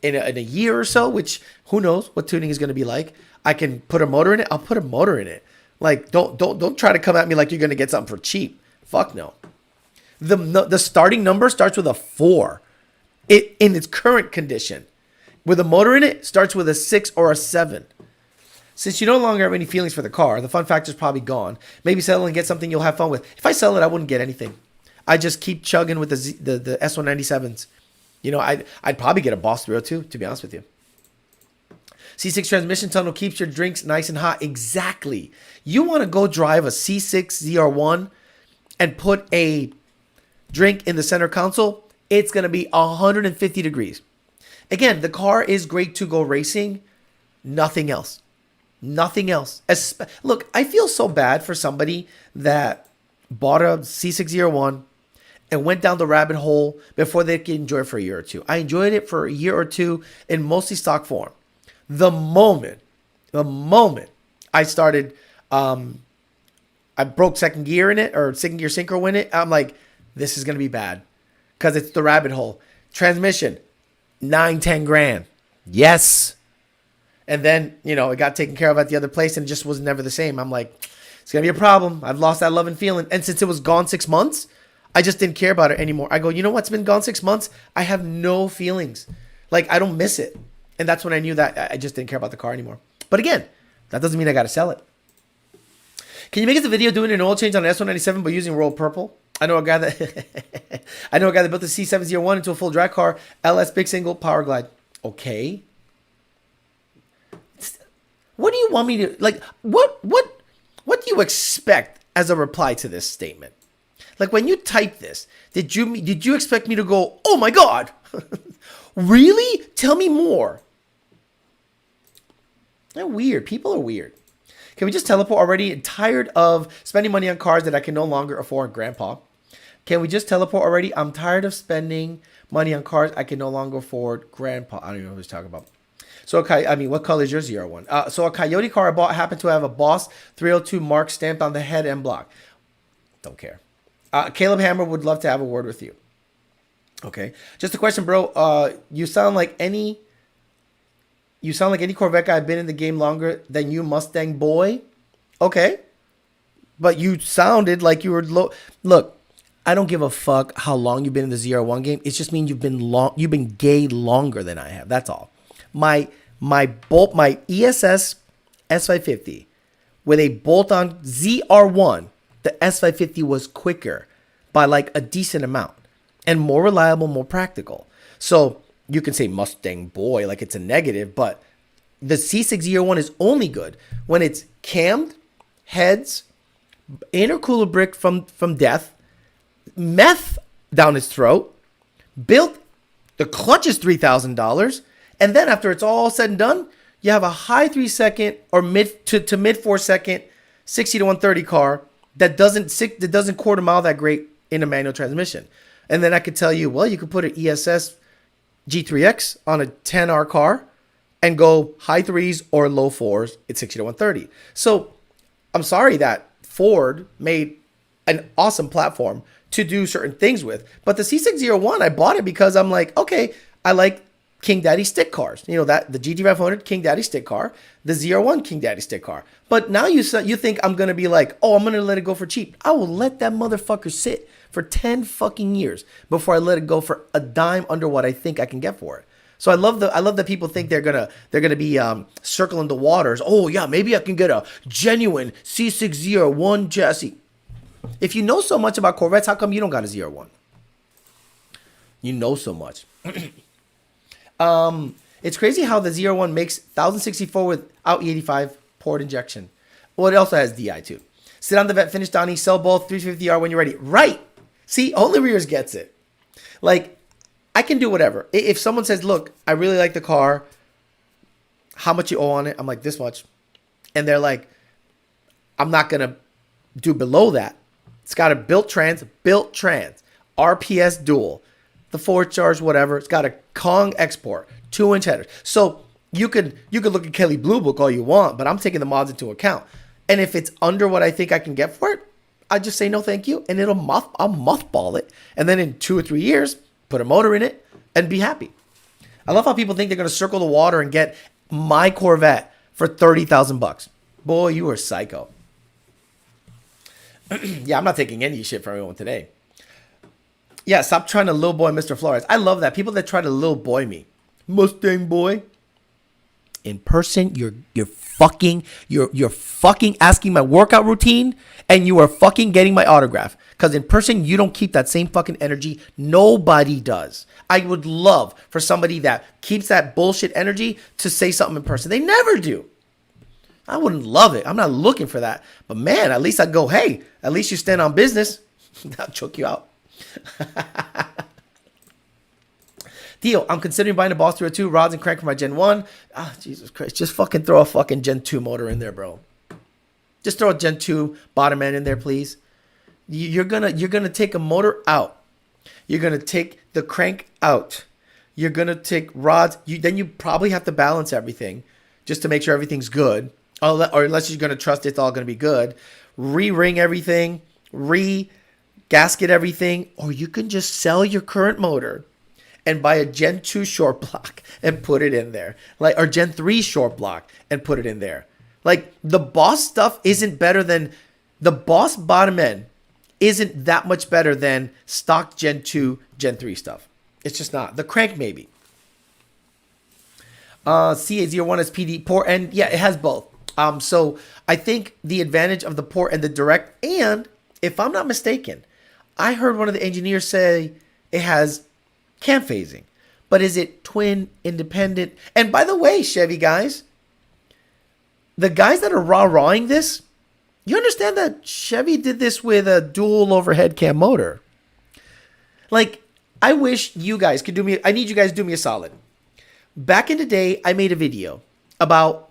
in a year or so, which who knows what tuning is going to be like. I can put a motor in it. I'll put a motor in it. Like, don't try to come at me like you're going to get something for cheap. Fuck no. The starting number starts with a 4 in its current condition. With a motor in it, starts with a 6 or a 7. Since you no longer have any feelings for the car, the fun factor is probably gone. Maybe sell it and get something you'll have fun with. If I sell it, I wouldn't get anything. I just keep chugging with the S197s. You know, I'd probably get a Boss 302, to be honest with you. C6 transmission tunnel keeps your drinks nice and hot. Exactly. You want to go drive a C6 ZR1 and put a drink in the center console, it's going to be 150 degrees. Again, the car is great to go racing. Nothing else. Nothing else. Look, I feel so bad for somebody that bought a C6 ZR1 and went down the rabbit hole before they could enjoy it for a year or two. I enjoyed it for a year or two in mostly stock form. The moment I started, I broke second gear in it, or second gear synchro in it, I'm like, this is going to be bad because it's the rabbit hole. Transmission, 9-10 grand. Yes. And then, you know, it got taken care of at the other place and it just was never the same. I'm like, it's going to be a problem. I've lost that love and feeling. And since it was gone 6 months, I just didn't care about it anymore. I go, you know what's been gone 6 months? I have no feelings. Like, I don't miss it. And that's when I knew that I just didn't care about the car anymore. But again, that doesn't mean I got to sell it. Can you make us a video doing an oil change on an S197 but using Royal Purple? I know a guy that built the C7 ZR1 into a full drag car, LS big single power glide. Okay. What do you want me to like? What do you expect as a reply to this statement? Like when you type this, did you expect me to go, "Oh my God, really? Tell me more." They're weird. People are weird. Can we just teleport already? I'm tired of spending money on cars that I can no longer afford, Grandpa. Can we just teleport already? I'm tired of spending money on cars I can no longer afford, Grandpa. I don't even know what he's talking about. So, I mean, what color is your ZR1? So a Coyote car I bought happened to have a Boss 302 mark stamped on the head and block. Don't care. Caleb Hammer would love to have a word with you. Okay. Just a question, bro. You sound like any Corvette guy. I've been in the game longer than you, Mustang boy. Okay. But you sounded like you were low. Look, I don't give a fuck how long you've been in the ZR1 game. It just means you've been gay longer than I have. That's all. My ESS S550 with a bolt-on ZR1, the S550 was quicker by like a decent amount and more reliable, more practical. So you can say Mustang boy like it's a negative, but the C6 ZR1 is only good when it's cammed, heads, intercooler brick from death, meth down his throat, built, the clutch is $3,000, and then after it's all said and done, you have a high 3-second or mid to mid 4-second 60 to 130 car that doesn't quarter mile that great in a manual transmission. And then I could tell you, well, you could put an ESS G3X on a 10R car and go high 3s or low 4s at 60 to 130. So I'm sorry that Ford made an awesome platform to do certain things with. But the C6 ZR1, I bought it because I'm like, okay, I like King Daddy stick cars. You know, that the GT500 King Daddy stick car, the ZR1 King Daddy stick car. But now you think I'm going to be like, oh, I'm going to let it go for cheap. I will let that motherfucker sit for 10 fucking years before I let it go for a dime under what I think I can get for it. So I love that people think they're gonna be circling the waters. Oh yeah, maybe I can get a genuine C6 ZR1 chassis. If you know so much about Corvettes, how come you don't got a ZR1? You know so much. It's crazy how the ZR1 makes 1064 without E85 port injection. Well, it also has DI too. Sit on the vet, finish Donnie, sell both 350R when you're ready. Right. See, only Rears gets it. Like, I can do whatever. If someone says, look, I really like the car, how much you owe on it? I'm like, this much. And they're like, I'm not going to do below that. It's got a built trans, RPS dual, the 4-charge, whatever. It's got a Kong export, 2-inch headers. So you could look at Kelly Blue Book all you want, but I'm taking the mods into account. And if it's under what I think I can get for it, I just say no thank you, and I'll mothball it. And then in 2 or 3 years, put a motor in it and be happy. I love how people think they're going to circle the water and get my Corvette for 30,000 bucks. Boy, you are psycho. Yeah, I'm not taking any shit from everyone today. Yeah, stop trying to little boy Mr. Flores. I love that. People that try to little boy me. Mustang boy. In person, you're fucking asking my workout routine, and you are fucking getting my autograph. Because in person, you don't keep that same fucking energy. Nobody does. I would love for somebody that keeps that bullshit energy to say something in person. They never do. I wouldn't love it. I'm not looking for that. But man, at least I'd go, hey, at least you stand on business. I'll choke you out. Theo, I'm considering buying a Boss 302 rods and crank for my Gen 1. Ah, Jesus Christ. Just fucking throw a fucking Gen 2 motor in there, bro. Just throw a Gen 2 bottom end in there, please. You're gonna take a motor out. You're gonna take the crank out. You're gonna take rods. Then you probably have to balance everything just to make sure everything's good. Or unless you're gonna trust it's all gonna be good. Re-ring everything. Re-gasket everything. Or you can just sell your current motor and buy a Gen 2 short block and put it in there. Or Gen 3 short block and put it in there. Like, the Boss stuff isn't better than... The Boss bottom end isn't that much better than stock Gen 2, Gen 3 stuff. It's just not. The crank, maybe. ZR1 is PD port, and yeah, it has both. So I think the advantage of the port and the direct, and if I'm not mistaken, I heard one of the engineers say it has cam phasing, but is it twin independent? And by the way, Chevy guys, the guys that are rawing this, you understand that Chevy did this with a dual overhead cam motor. Like, I wish you guys could do me, I need you guys to do me a solid. Back in the day, I made a video about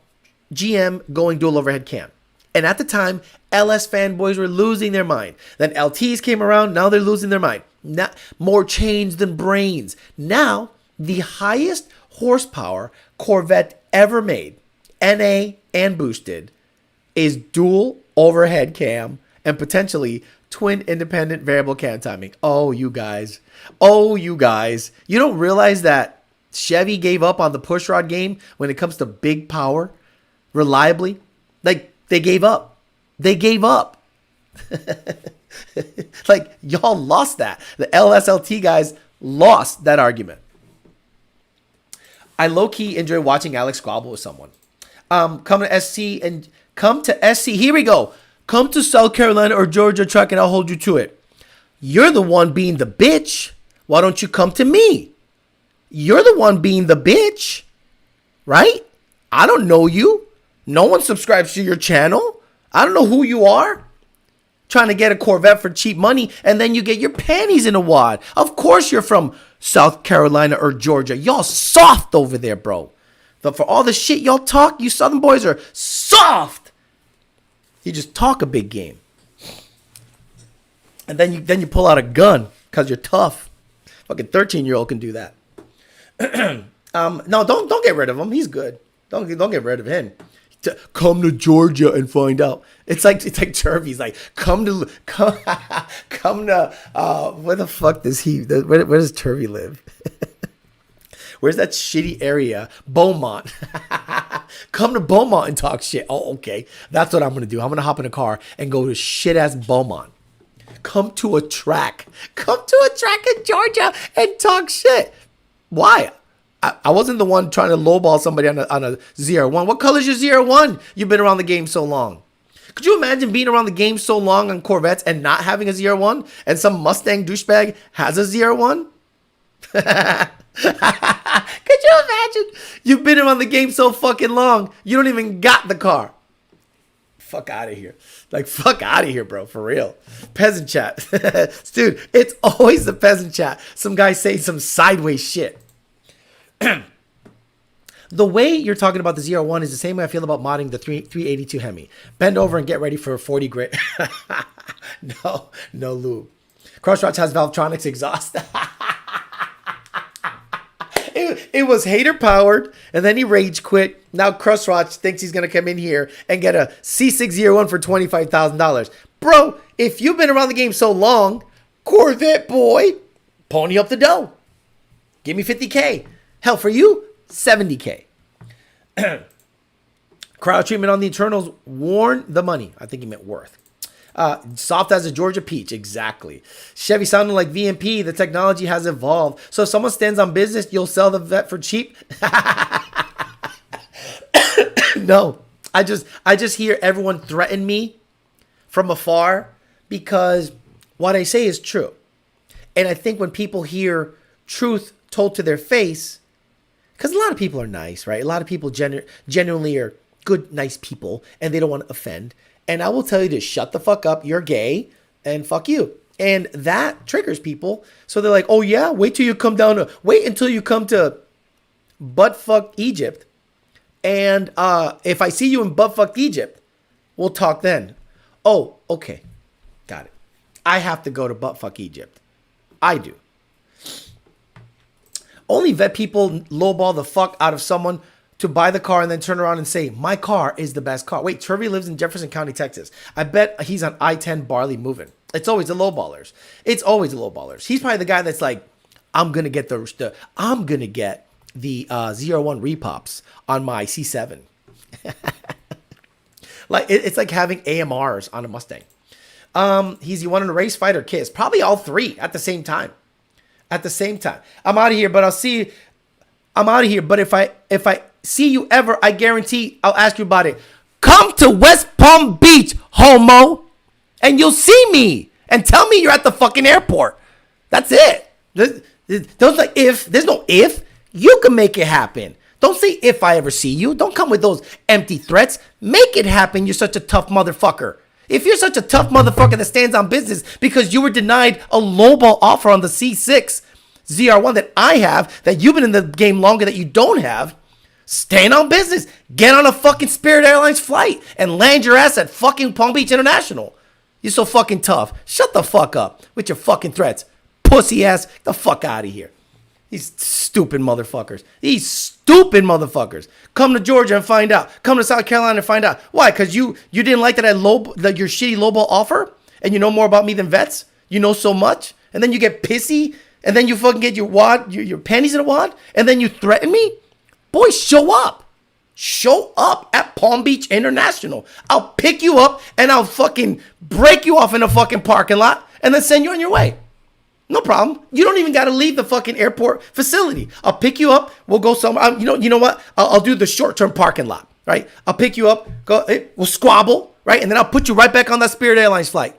GM going dual overhead cam. And at the time, LS fanboys were losing their mind. Then LTs came around, now they're losing their mind. Not more chains than brains. Now, the highest horsepower Corvette ever made, NA and boosted, is dual overhead cam and potentially twin independent variable cam timing. Oh, you guys. Oh, you guys. You don't realize that Chevy gave up on the pushrod game when it comes to big power, reliably? Like, they gave up. They gave up. Like, y'all lost that. The LSLT guys lost that argument. I low-key enjoy watching Alex squabble with someone. Come to SC and come to SC. Here we go. Come to South Carolina or Georgia truck and I'll hold you to it. You're the one being the bitch. Why don't you come to me? You're the one being the bitch. Right? I don't know you. No one subscribes to your channel. I don't know who you are. Trying to get a Corvette for cheap money and then you get your panties in a wad. Of course you're from South Carolina or Georgia. Y'all soft over there, bro. But for all the shit y'all talk, you Southern boys are soft. You just talk a big game. And then you pull out a gun because you're tough. Fucking 13-year-old can do that. No, don't get rid of him. He's good. Don't get rid of him. Come to Georgia and find out. It's like Turvey's like, come to where the fuck does where does Turvey live? Where's that shitty area? Beaumont. Come to Beaumont and talk shit. Oh, okay. That's what I'm going to do. I'm going to hop in a car and go to shit-ass Beaumont. Come to a track. Come to a track in Georgia and talk shit. Why? I wasn't the one trying to lowball somebody on a ZR1. What color is your ZR1? You've been around the game so long. Could you imagine being around the game so long on Corvettes and not having a ZR1? And some Mustang douchebag has a ZR1? Could you imagine? You've been around the game so fucking long, you don't even got the car. Fuck out of here. Like, fuck out of here, bro. For real. Peasant chat. Dude, it's always the peasant chat. Some guy say some sideways shit. The way you're talking about the ZR1 is the same way I feel about modding the 382 Hemi. Bend over and get ready for a 40 grit. No lube. Crossroads has Valvetronics exhaust. It was hater powered, and then he rage quit. Now Crossroads thinks he's gonna come in here and get a C6 ZR1 for $25,000. Bro, if you've been around the game so long, Corvette boy, pony up the dough. Give me $50K. Hell, for you, 70K. Cryo treatment on the internals, warn the money. I think he meant worth. Soft as a Georgia peach, exactly. Chevy sounding like VMP, the technology has evolved. So if someone stands on business, you'll sell the vet for cheap? No, I just hear everyone threaten me from afar because what I say is true. And I think when people hear truth told to their face, because a lot of people are nice, right? A lot of people genuinely are good, nice people, and they don't want to offend. And I will tell you to shut the fuck up, you're gay, and fuck you. And that triggers people. So they're like, oh yeah, wait until you come to buttfuck Egypt. And if I see you in buttfuck Egypt, we'll talk then. Oh, okay. Got it. I have to go to buttfuck Egypt. I do. Only vet people lowball the fuck out of someone to buy the car and then turn around and say, my car is the best car. Wait, Turvey lives in Jefferson County, Texas. I bet he's on I-10 Barley moving. It's always the lowballers. It's always the lowballers. He's probably the guy that's like, I'm gonna get the ZR1 repops on my C7. Like it's like having AMRs on a Mustang. He's you want to race, fight, or kiss? Probably all three at the same time. At the same time. I'm out of here, but I'll see. I'm out of here, but if I see you ever, I guarantee I'll ask you about it. Come to West Palm Beach, homo, and you'll see me and tell me you're at the fucking airport. That's it. There's like if. There's no if. You can make it happen. Don't say if I ever see you. Don't come with those empty threats. Make it happen. You're such a tough motherfucker. If you're such a tough motherfucker that stands on business because you were denied a lowball offer on the C6 ZR1 that I have, that you've been in the game longer that you don't have, stand on business. Get on a fucking Spirit Airlines flight and land your ass at fucking Palm Beach International. You're so fucking tough. Shut the fuck up with your fucking threats. Pussy ass. Get the fuck out of here. These stupid motherfuckers. Come to Georgia and find out. Come to South Carolina and find out. Why? Because you didn't like that your shitty lowball offer? And you know more about me than vets? You know so much? And then you get pissy? And then you fucking get your wad, your panties in a wad? And then you threaten me? Boy, show up. Show up at Palm Beach International. I'll pick you up and I'll fucking break you off in a fucking parking lot and then send you on your way. No problem. You don't even got to leave the fucking airport facility. I'll pick you up. We'll go somewhere. You know what? I'll do the short-term parking lot, right? I'll pick you up. We'll squabble, right? And then I'll put you right back on that Spirit Airlines flight.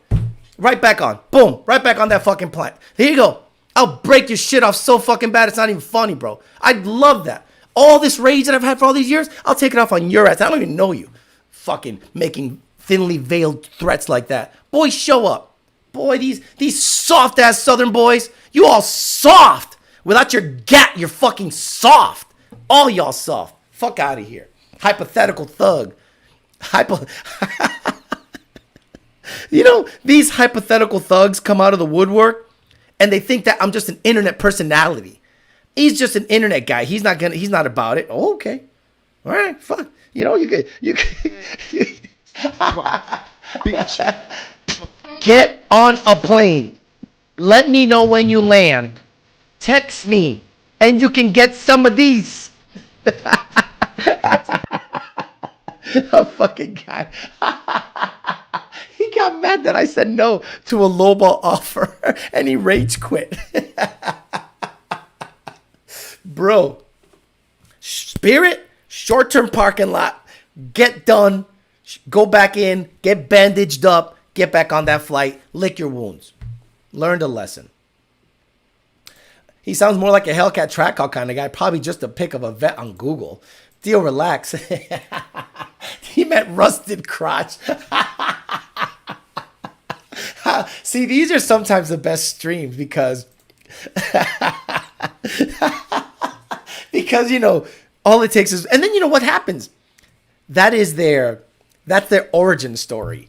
Right back on. Boom. Right back on that fucking plane. Here you go. I'll break your shit off so fucking bad it's not even funny, bro. I'd love that. All this rage that I've had for all these years, I'll take it off on your ass. I don't even know you. Fucking making thinly veiled threats like that. Boy, show up. Boy, these soft-ass Southern boys, you all soft. Without your gat, you're fucking soft. All y'all soft. Fuck out of here. Hypothetical thug. You know, these hypothetical thugs come out of the woodwork, and they think that I'm just an internet personality. He's just an internet guy. He's not about it. Oh, okay. All right, fuck. You know, you could bitch. Get on a plane. Let me know when you land. Text me, and you can get some of these. A fucking guy. He got mad that I said no to a lowball offer, and he rage quit. Bro, Spirit, short-term parking lot. Get done. Go back in. Get bandaged up. Get back on that flight, lick your wounds. Learned a lesson. He sounds more like a Hellcat Trackhouse kind of guy, probably just a pic of a vet on Google. Theo, relax. He meant rusted crotch. See, these are sometimes the best streams because you know, all it takes is, and then you know what happens? That's their origin story,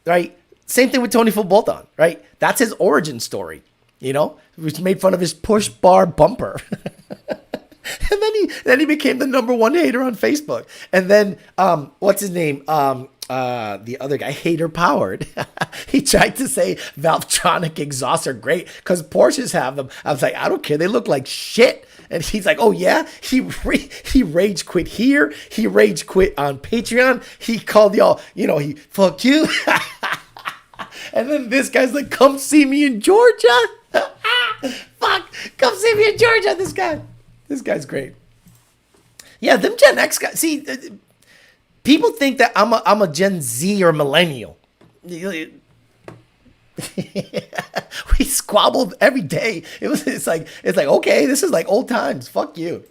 right? Same thing with Tony Full-Bolton, right? That's his origin story, you know? Which made fun of his push bar bumper. And then he became the #1 hater on Facebook. And then, what's his name? the other guy, Hater Powered, he tried to say Valvetronic exhausts are great because Porsches have them. I was like, I don't care. They look like shit. And he's like, oh, yeah? He rage quit here. He rage quit on Patreon. He called y'all, he fuck you. And then this guy's like, come see me in Georgia. Fuck, come see me in Georgia. This guy's great. Yeah, them Gen X guys. See, people think that I'm a Gen Z or millennial. We squabbled every day. It's like okay, this is like old times. Fuck you.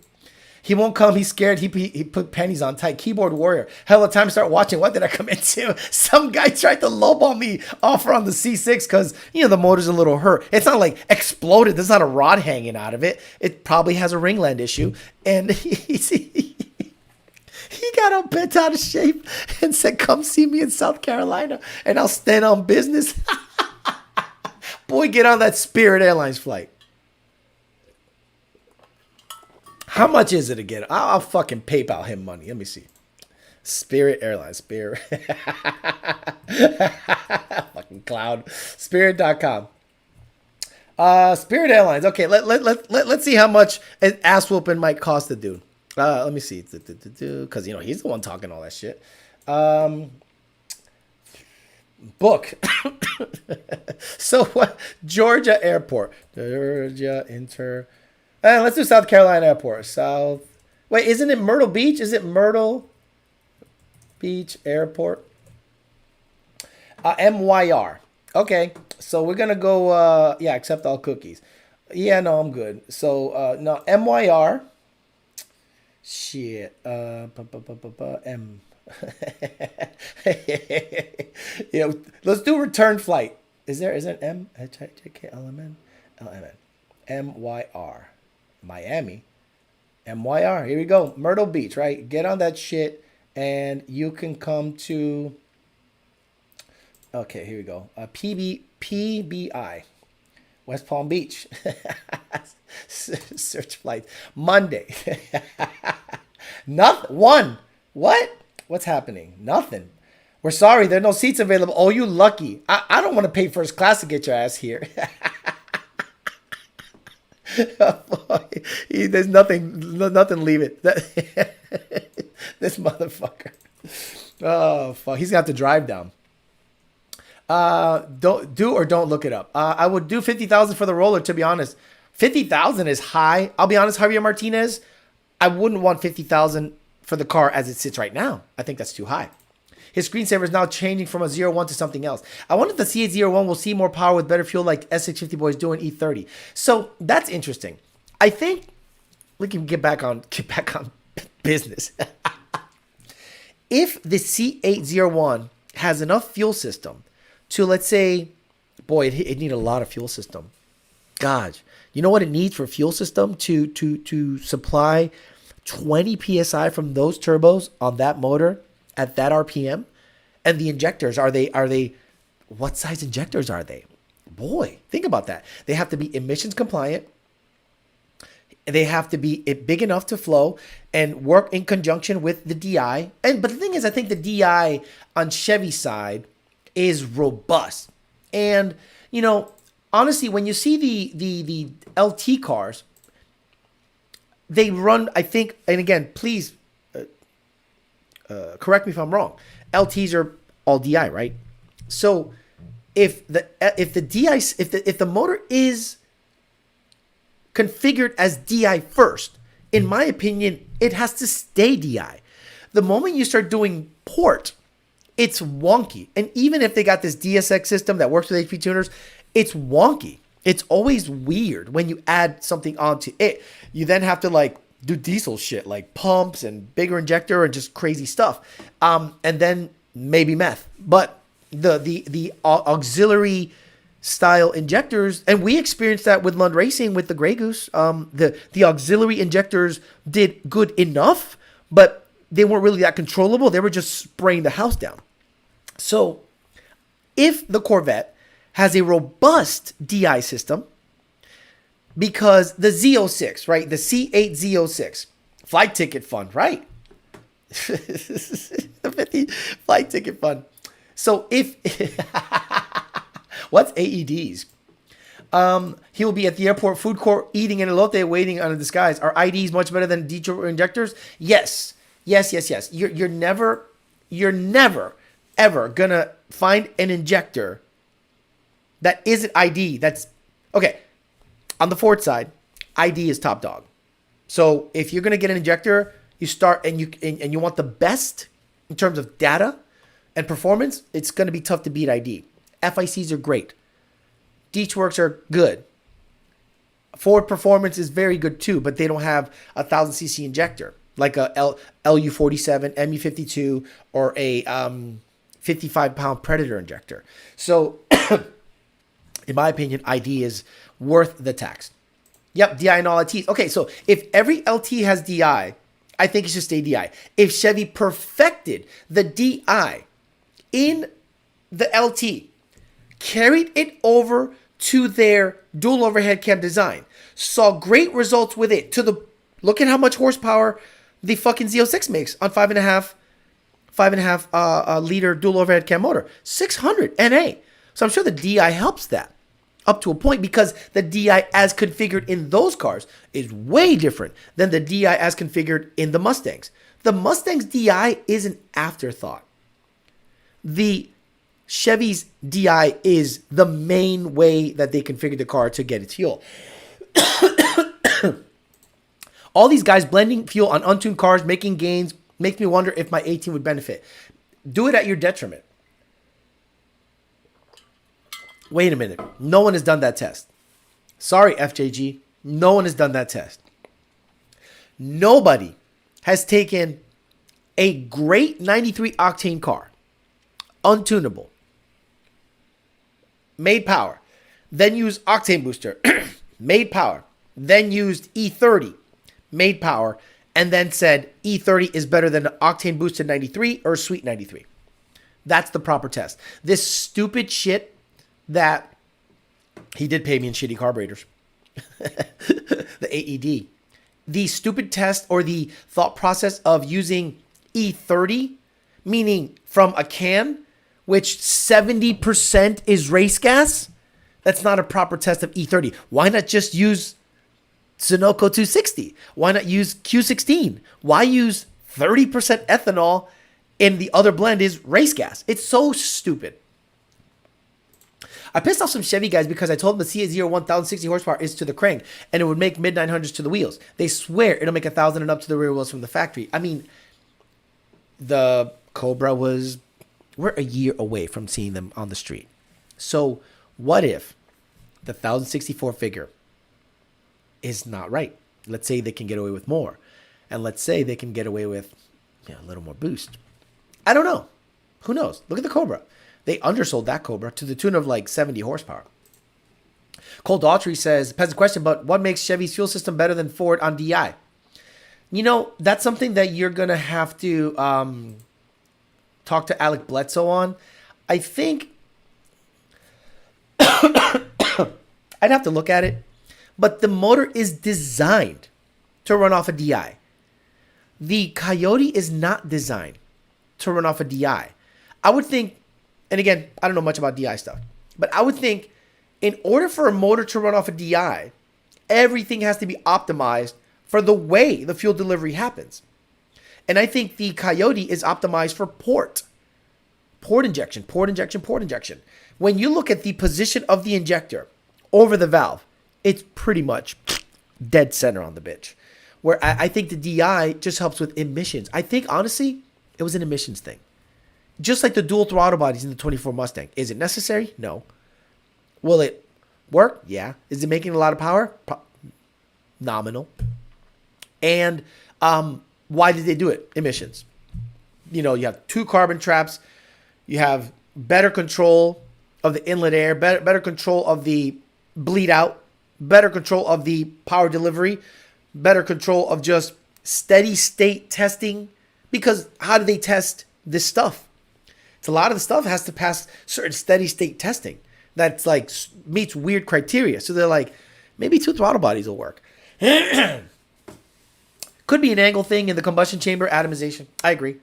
He won't come. He's scared. He put pennies on tight. Keyboard warrior. Hell of a time to start watching. What did I come into? Some guy tried to lowball me offer on the C6 because the motor's a little hurt. It's not like exploded. There's not a rod hanging out of it. It probably has a ringland issue. And he got all bent out of shape and said, come see me in South Carolina and I'll stand on business. Boy, get on that Spirit Airlines flight. How much is it again? I'll fucking PayPal him money. Let me see. Spirit Airlines. Spirit. Fucking cloud. Spirit.com. Spirit Airlines. Okay, let's see how much an ass whooping might cost the dude. Let me see. Because, he's the one talking all that shit. Book. So what? Georgia Airport. Georgia let's do South Carolina Airport. Wait, isn't it Myrtle Beach? Is it Myrtle Beach Airport? MYR. Okay, so we're going to go, accept all cookies. Yeah, no, I'm good. So, no, MYR. Shit. M. Yeah, let's do return flight. Is it M? LMN? MYR. Miami. MYR. Here we go. Myrtle Beach, right? Get on that shit and you can come to. Okay, here we go. PBI. West Palm Beach. Search flights. Monday. Nothing. One. What? What's happening? Nothing. We're sorry. There are no seats available. Oh, you lucky. I don't want to pay first class to get your ass here. There's nothing. Leave it. This motherfucker. Oh, fuck. He's going to have to drive down. Don't look it up. I would do 50,000 for the roller, to be honest. 50,000 is high. I'll be honest, Javier Martinez, I wouldn't want 50,000 for the car as it sits right now. I think that's too high. His screensaver is now changing from a ZR1 to something else. I wonder if the C8 ZR1 will see more power with better fuel like S650 boys do in E30. So that's interesting. I think we can get back on business. If the C8 ZR1 has enough fuel system to, let's say, boy, it needs a lot of fuel system. God, you know what it needs for fuel system to supply 20 psi from those turbos on that motor at that RPM? And the injectors, are they what size injectors are they? Boy, think about that. They have to be emissions compliant. They have to be big enough to flow and work in conjunction with the DI. But the thing is, I think the DI on Chevy side is robust. And, honestly, when you see the LT cars, they run, I think, and again, please correct me if I'm wrong. LTs are all DI, right? So if the motor is configured as DI first, in my opinion, it has to stay DI. The moment you start doing port, it's wonky. And even if they got this DSX system that works with HP tuners, it's wonky. It's always weird when you add something onto it. You then have to do diesel shit like pumps and bigger injector and just crazy stuff. And then maybe meth. But the auxiliary style injectors, and we experienced that with Lund Racing with the Grey Goose. The auxiliary injectors did good enough, but they weren't really that controllable. They were just spraying the house down. So if the Corvette has a robust DI system, because the Z06, right? The C8 Z06, flight ticket fund, right? The 50 flight ticket fund. So if what's AEDs? He will be at the airport food court eating an elote waiting on a disguise. Are IDs much better than Detroit injectors? Yes. You're never ever gonna find an injector that isn't ID. That's okay. On the Ford side, ID is top dog. So if you're gonna get an injector, you start and you want the best in terms of data and performance, it's gonna be tough to beat ID. FICs are great. Deechworks are good. Ford Performance is very good too, but they don't have a 1000cc injector like a LU47, MU52, or a 55-pound Predator injector. So, in my opinion, ID is worth the tax. Yep, DI and all LTs. Okay, so if every LT has DI, I think it should stay DI. If Chevy perfected the DI in the LT, carried it over to their dual overhead cam design, saw great results with it, look at how much horsepower the fucking Z06 makes on 5.5 liter dual overhead cam motor, 600 NA. So I'm sure the DI helps that up to a point, because the DI as configured in those cars is way different than the DI as configured in the Mustangs. The Mustang's DI is an afterthought. The Chevy's DI is the main way that they configure the car to get its fuel. All these guys blending fuel on untuned cars, making gains, makes me wonder if my 18 would benefit. Do it at your detriment. Wait a minute. No one has done that test. Sorry, FJG. No one has done that test. Nobody has taken a great 93 octane car, untunable, made power, then used octane booster, made power, then used E30, made power, and then said E30 is better than octane boosted 93 or sweet 93. That's the proper test. This stupid shit that he did pay me in shitty carburetors, the AED, the stupid test or the thought process of using E30, meaning from a can, which 70% is race gas. That's not a proper test of E30. Why not just use Sunoco 260? Why not use Q16? Why use 30% ethanol in the other blend is race gas? It's so stupid. I pissed off some Chevy guys because I told them the ZR1 1060 horsepower is to the crank and it would make mid 900s to the wheels. They swear it'll make 1,000 and up to the rear wheels from the factory. I mean, the Cobra we're a year away from seeing them on the street. So what if the 1064 figure is not right? Let's say they can get away with more. And let's say they can get away with a little more boost. I don't know. Who knows? Look at the Cobra. They undersold that Cobra to the tune of like 70 horsepower. Cole Daughtry says, Peasant question, but what makes Chevy's fuel system better than Ford on DI? You know, that's something that you're going to have to talk to Alec Bledsoe on. I think I'd have to look at it, but the motor is designed to run off a DI. The Coyote is not designed to run off a DI. I would think, and again, I don't know much about DI stuff, but I would think in order for a motor to run off a DI, everything has to be optimized for the way the fuel delivery happens. And I think the Coyote is optimized for port injection. When you look at the position of the injector over the valve, it's pretty much dead center on the bitch. Where I think the DI just helps with emissions. I think, honestly, it was an emissions thing. Just like the dual throttle bodies in the 24 Mustang. Is it necessary? No. Will it work? Yeah. Is it making a lot of power? Nominal. And why did they do it? Emissions. You know, you have 2 carbon traps. You have better control of the inlet air, better control of the bleed out, better control of the power delivery, better control of just steady state testing. Because how do they test this stuff? It's a lot of the stuff has to pass certain steady state testing that's like meets weird criteria. So they're like, maybe 2 throttle bodies will work. Could be an angle thing in the combustion chamber atomization. I agree.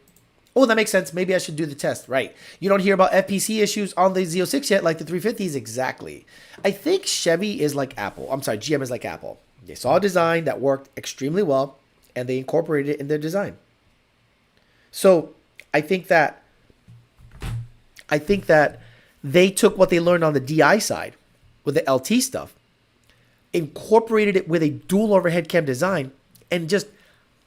Oh, that makes sense. Maybe I should do the test. Right. You don't hear about FPC issues on the Z06 yet, like the 350s. Exactly. I think Chevy is like Apple. I'm sorry, GM is like Apple. They saw a design that worked extremely well, and they incorporated it in their design. So I think that they took what they learned on the DI side with the LT stuff, incorporated it with a dual overhead cam design, and just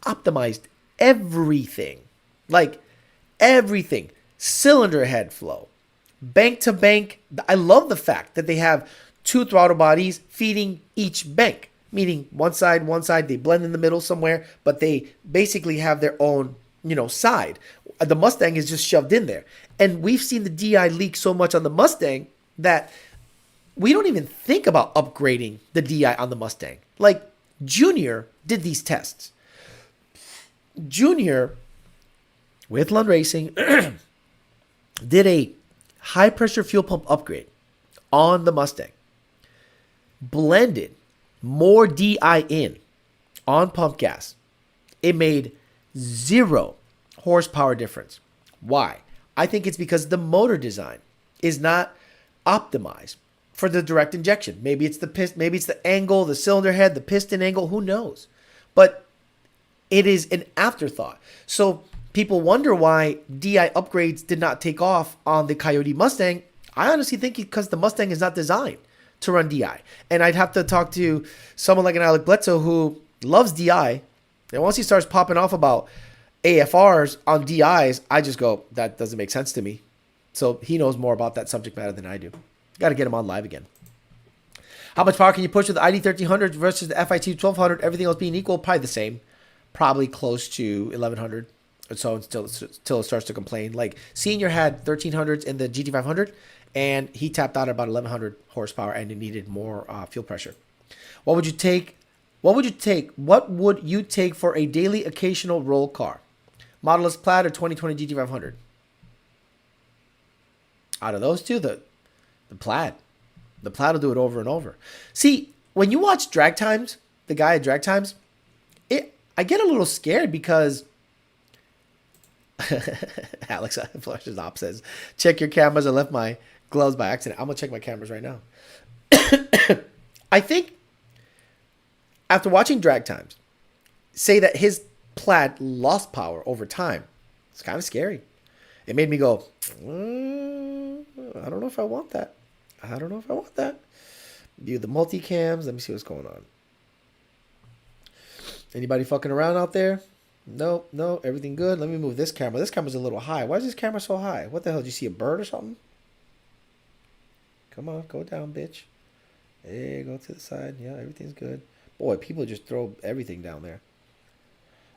optimized everything. Like everything. Cylinder head flow, bank to bank. I love the fact that they have 2 throttle bodies feeding each bank, meaning one side, they blend in the middle somewhere, but they basically have their own, side. The Mustang is just shoved in there. And we've seen the DI leak so much on the Mustang that we don't even think about upgrading the DI on the Mustang. Like, Junior did these tests. Junior, with Lund Racing, did a high-pressure fuel pump upgrade on the Mustang. Blended more DI in on pump gas. It made 0 horsepower difference. Why? I think it's because the motor design is not optimized for the direct injection. Maybe it's the piston, maybe it's the angle, the cylinder head, the piston angle, who knows? But it is an afterthought. So people wonder why DI upgrades did not take off on the Coyote Mustang. I honestly think because the Mustang is not designed to run DI. And I'd have to talk to someone like an Alec Bledsoe who loves DI. And once he starts popping off about AFRs on DIs, I just go, that doesn't make sense to me. So he knows more about that subject matter than I do. Got to get him on live again. How much power can you push with the ID 1300 versus the FIT 1200? Everything else being equal, probably the same. Probably close to 1100 or so until it starts to complain. Like Senior had 1300s in the GT500 and he tapped out at about 1100 horsepower and it needed more fuel pressure. What would you take? What would you take for a daily occasional roll car? Model S Plaid or 2020 GT500? Out of those two, the Plaid. The Plaid will do it over and over. See, when you watch Drag Times, the guy at Drag Times, I get a little scared because Alex Flushes Op says, check your cameras. I left my gloves by accident. I'm going to check my cameras right now. I think after watching Drag Times say that his Plaid lost power over time, it's kind of scary. It made me go, I don't know if I want that. View the multicams. Let me see what's going on. Anybody fucking around out there? No, everything good. Let me move this camera. This camera's a little high. Why is this camera so high? What the hell? Did you see a bird or something? Come on, go down, bitch. Hey, go to the side. Yeah, everything's good. Boy, people just throw everything down there.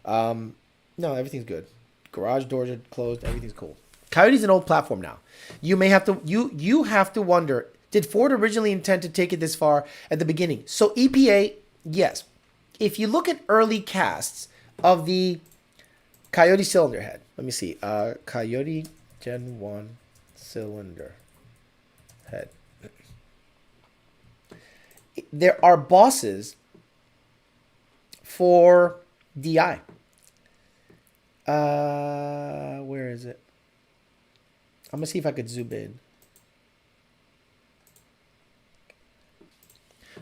No, everything's good. Garage doors are closed. Everything's cool. Coyote's an old platform now. You may have to you have to wonder, did Ford originally intend to take it this far at the beginning? So EPA, yes. If you look at early casts of the Coyote cylinder head, let me see. Coyote Gen 1 cylinder head. There are bosses for DI. Where is it? I'm going to see if I could zoom in.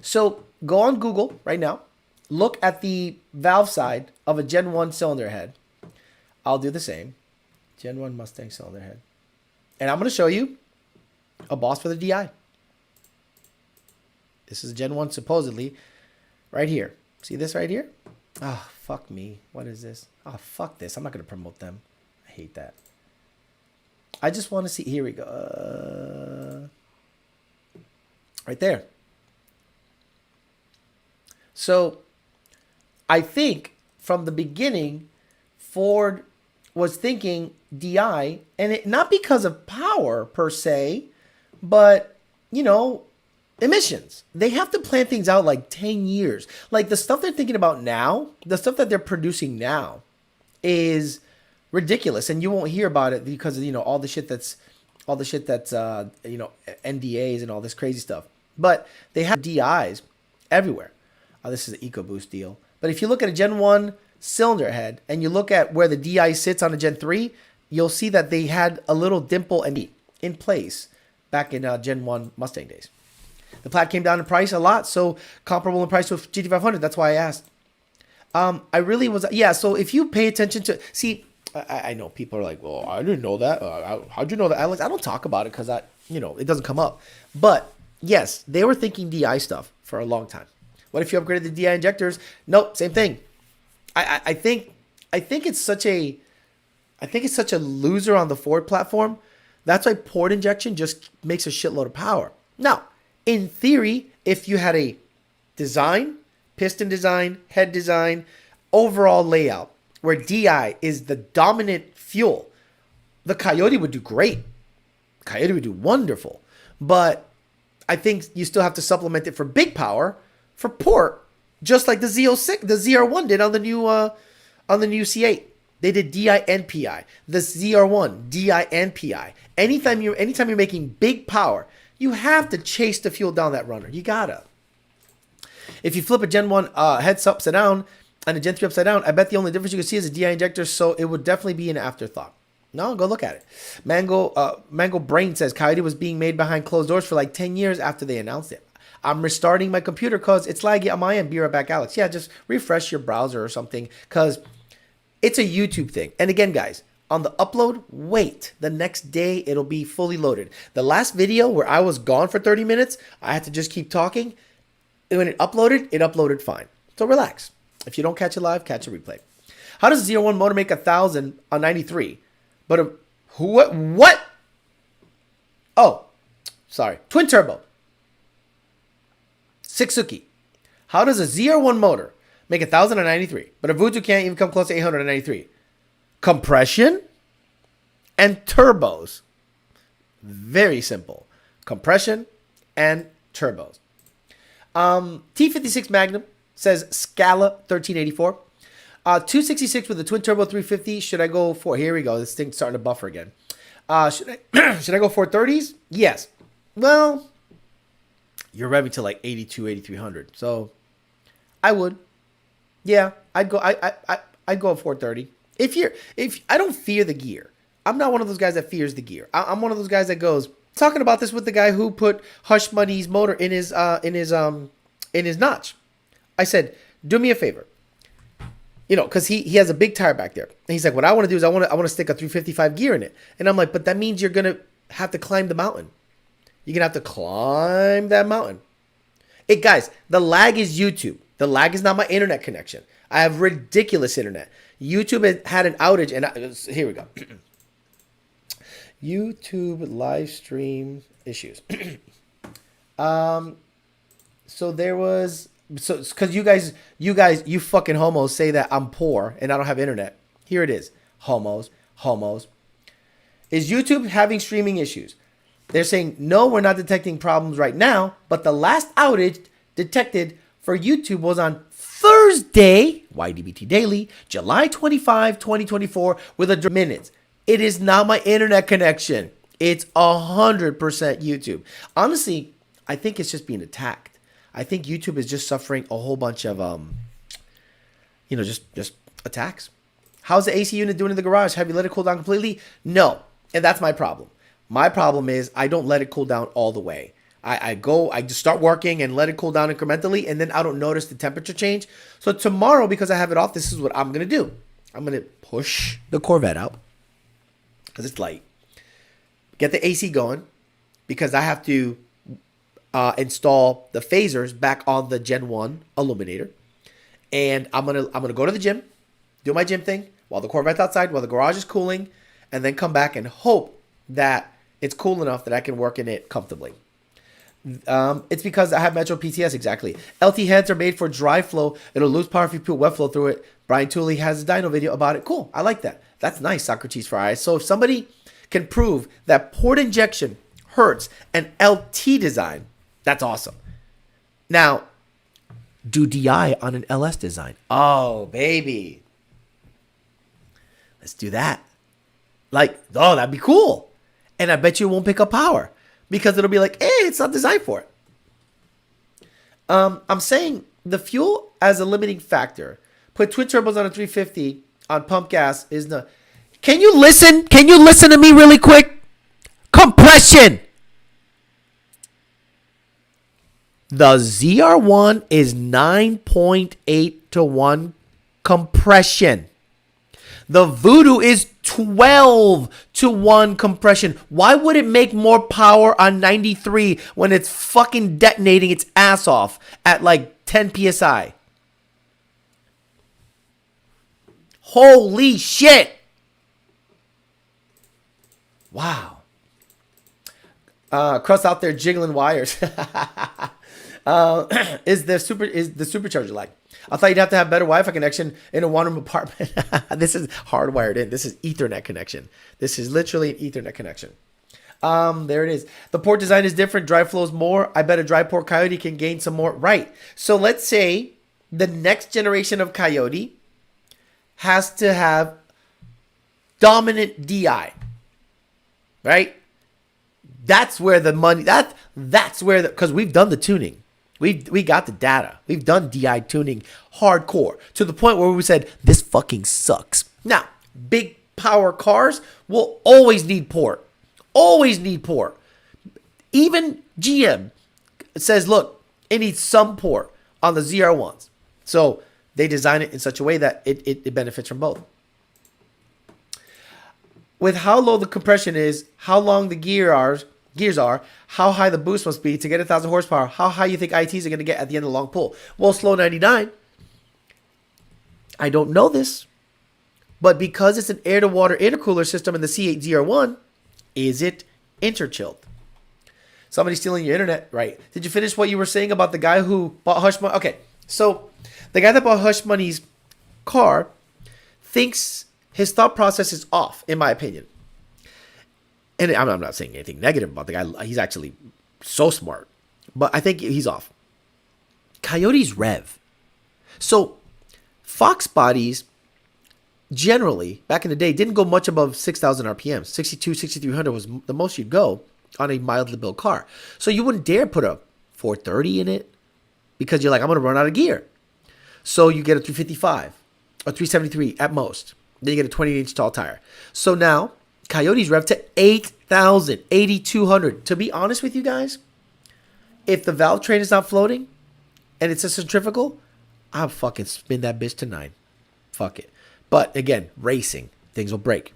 So go on Google right now. Look at the valve side of a Gen 1 cylinder head. I'll do the same. Gen 1 Mustang cylinder head. And I'm going to show you a boss for the DI. This is Gen 1 supposedly right here. See this right here? Oh, fuck me. What is this? Oh, fuck this. I'm not going to promote them. I hate that. I just want to see. Here we go. Right there. So I think from the beginning, Ford was thinking DI, and it not because of power per se, but, you know, emissions. They have to plan things out like 10 years. Like the stuff they're thinking about now, the stuff that they're producing now is ridiculous, and you won't hear about it because of, you know, all the shit that's you know, NDAs and all this crazy stuff. But they have DIs everywhere. This is an EcoBoost deal. But if you look at a Gen 1 cylinder head and you look at where the DI sits on a Gen 3, you'll see that they had a little dimple and in place back in Gen 1 Mustang days. The Plaid came down in price a lot, so comparable in price to GT500. That's why I asked. I really was, yeah, so if you pay attention to, see, I know people are like, well, I didn't know that. How'd you know that, Alex? I don't talk about it because it doesn't come up. But yes, they were thinking DI stuff for a long time. What if you upgraded the DI injectors? Nope, same thing. I think it's such a loser on the Ford platform. That's why port injection just makes a shitload of power. Now, in theory, if you had a design, piston design, head design, overall layout, where DI is the dominant fuel, the Coyote would do great. Coyote would do wonderful. But I think you still have to supplement it for big power, for port, just like the ZR1 did on the new C8. They did DI and PI. The ZR1, DI and PI. Anytime you're making big power, you have to chase the fuel down that runner. You gotta. If you flip a Gen 1 heads upside down and a Gen 3 upside down, I bet the only difference you can see is a DI injector, so it would definitely be an afterthought. No, go look at it. Mango Brain says Coyote was being made behind closed doors for like 10 years after they announced it. I'm restarting my computer because it's laggy on my end. Be right back, Alex. Yeah, just refresh your browser or something because it's a YouTube thing. And again, guys, on the upload, wait. The next day, it'll be fully loaded. The last video where I was gone for 30 minutes, I had to just keep talking. When it uploaded fine. So relax. If you don't catch it live, catch a replay. How does a ZR1 motor make 1,000 on 93? But what? Oh, sorry. Twin turbo. Six-suki. How does a ZR1 motor make 1,000 on 93? But a Vudu can't even come close to 800 on 93. Compression and turbos. Very simple. Compression and turbos. T56 Magnum says Scala 1384. 266 with a twin turbo 350. Should I go for? Here we go. This thing's starting to buffer again. Should I go 430s? Yes. Well, you're revving to like 82, 8300. So I would. Yeah, I'd go. I'd go 430. If I don't fear the gear. I'm not one of those guys that fears the gear. I'm one of those guys that goes. Talking about this with the guy who put Hush Money's motor in his notch. I said, do me a favor. Because he has a big tire back there. And he's like, what I want to do is I want to stick a 355 gear in it. And I'm like, but that means you're going to have to climb the mountain. You're going to have to climb that mountain. Guys, the lag is YouTube. The lag is not my internet connection. I have ridiculous internet. YouTube had an outage, and here we go. YouTube live stream issues. So there was, because you fucking homos say that I'm poor and I don't have internet. Here it is. Homos. Is YouTube having streaming issues? They're saying, no, we're not detecting problems right now, but the last outage detected for YouTube was on Thursday, YDBT Daily, July 25, 2024, with a minutes. It is not my internet connection. It's 100% YouTube. Honestly, I think it's just being attacked. I think YouTube is just suffering a whole bunch of, just attacks. How's the AC unit doing in the garage? Have you let it cool down completely? No. And that's my problem. My problem is I don't let it cool down all the way. I just start working and let it cool down incrementally, and then I don't notice the temperature change. So tomorrow, because I have it off, this is what I'm going to do. I'm going to push the Corvette out because it's light. Get the AC going because I have to install the phasers back on the Gen 1 illuminator. And I'm gonna go to the gym, do my gym thing while the Corvette's outside, while the garage is cooling, and then come back and hope that it's cool enough that I can work in it comfortably. It's because I have Metro PTS, exactly. LT heads are made for dry flow. It'll lose power if you put wet flow through it. Brian Tooley has a dyno video about it. Cool, I like that. That's nice, Socrates for eyes. So if somebody can prove that port injection hurts an LT design, that's awesome. Now, do DI on an LS design. Oh, baby. Let's do that. That'd be cool. And I bet you it won't pick up power because it'll be like, it's not designed for it. I'm saying the fuel as a limiting factor Put twin turbos on a 350 on pump gas is not. Can you listen? Can you listen to me really quick? Compression. The ZR1 is 9.8 to 1 compression. The Voodoo is 12 to 1 compression. Why would it make more power on 93 when it's fucking detonating its ass off at like 10 psi? Holy shit. Wow. Crust out there jiggling wires. Is the supercharger lag? I thought you'd have to have better Wi-Fi connection in a one-room apartment. This is hardwired in. This is Ethernet connection. This is literally an Ethernet connection. There it is. The port design is different. Dry flows more. I bet a dry port Coyote can gain some more. Right. So let's say the next generation of Coyote has to have dominant DI. Right? That's where the money, that's where because we've done the tuning. We got the data. We've done DI tuning hardcore to the point where we said this fucking sucks. Now, big power cars will always need port. Always need port. Even GM says, look, it needs some port on the ZR1s. So they design it in such a way that it benefits from both. With how low the compression is, how long the gears are, how high the boost must be to get 1,000 horsepower, how high you think ITs are going to get at the end of the long pull. Well, slow 99. I don't know this, but because it's an air-to-water intercooler system in the C8 ZR1, is it interchilled? Somebody's stealing your internet, right? Did you finish what you were saying about the guy who bought Hush Money? Okay, so the guy that bought Hush Money's car thinks his thought process is off, in my opinion. And I'm not saying anything negative about the guy. He's actually so smart. But I think he's off. Coyote's rev. So Fox bodies generally, back in the day, didn't go much above 6,000 RPM. 62, 6,300 was the most you'd go on a mildly built car. So you wouldn't dare put a 430 in it because you're like, I'm going to run out of gear. So you get a 355 or 373 at most. Then you get a 28-inch tall tire. So now, Coyote's rev to 8,000, 8,200. To be honest with you guys, if the valve train is not floating and it's a centrifugal, I'll fucking spin that bitch to 9. Fuck it. But again, racing, things will break.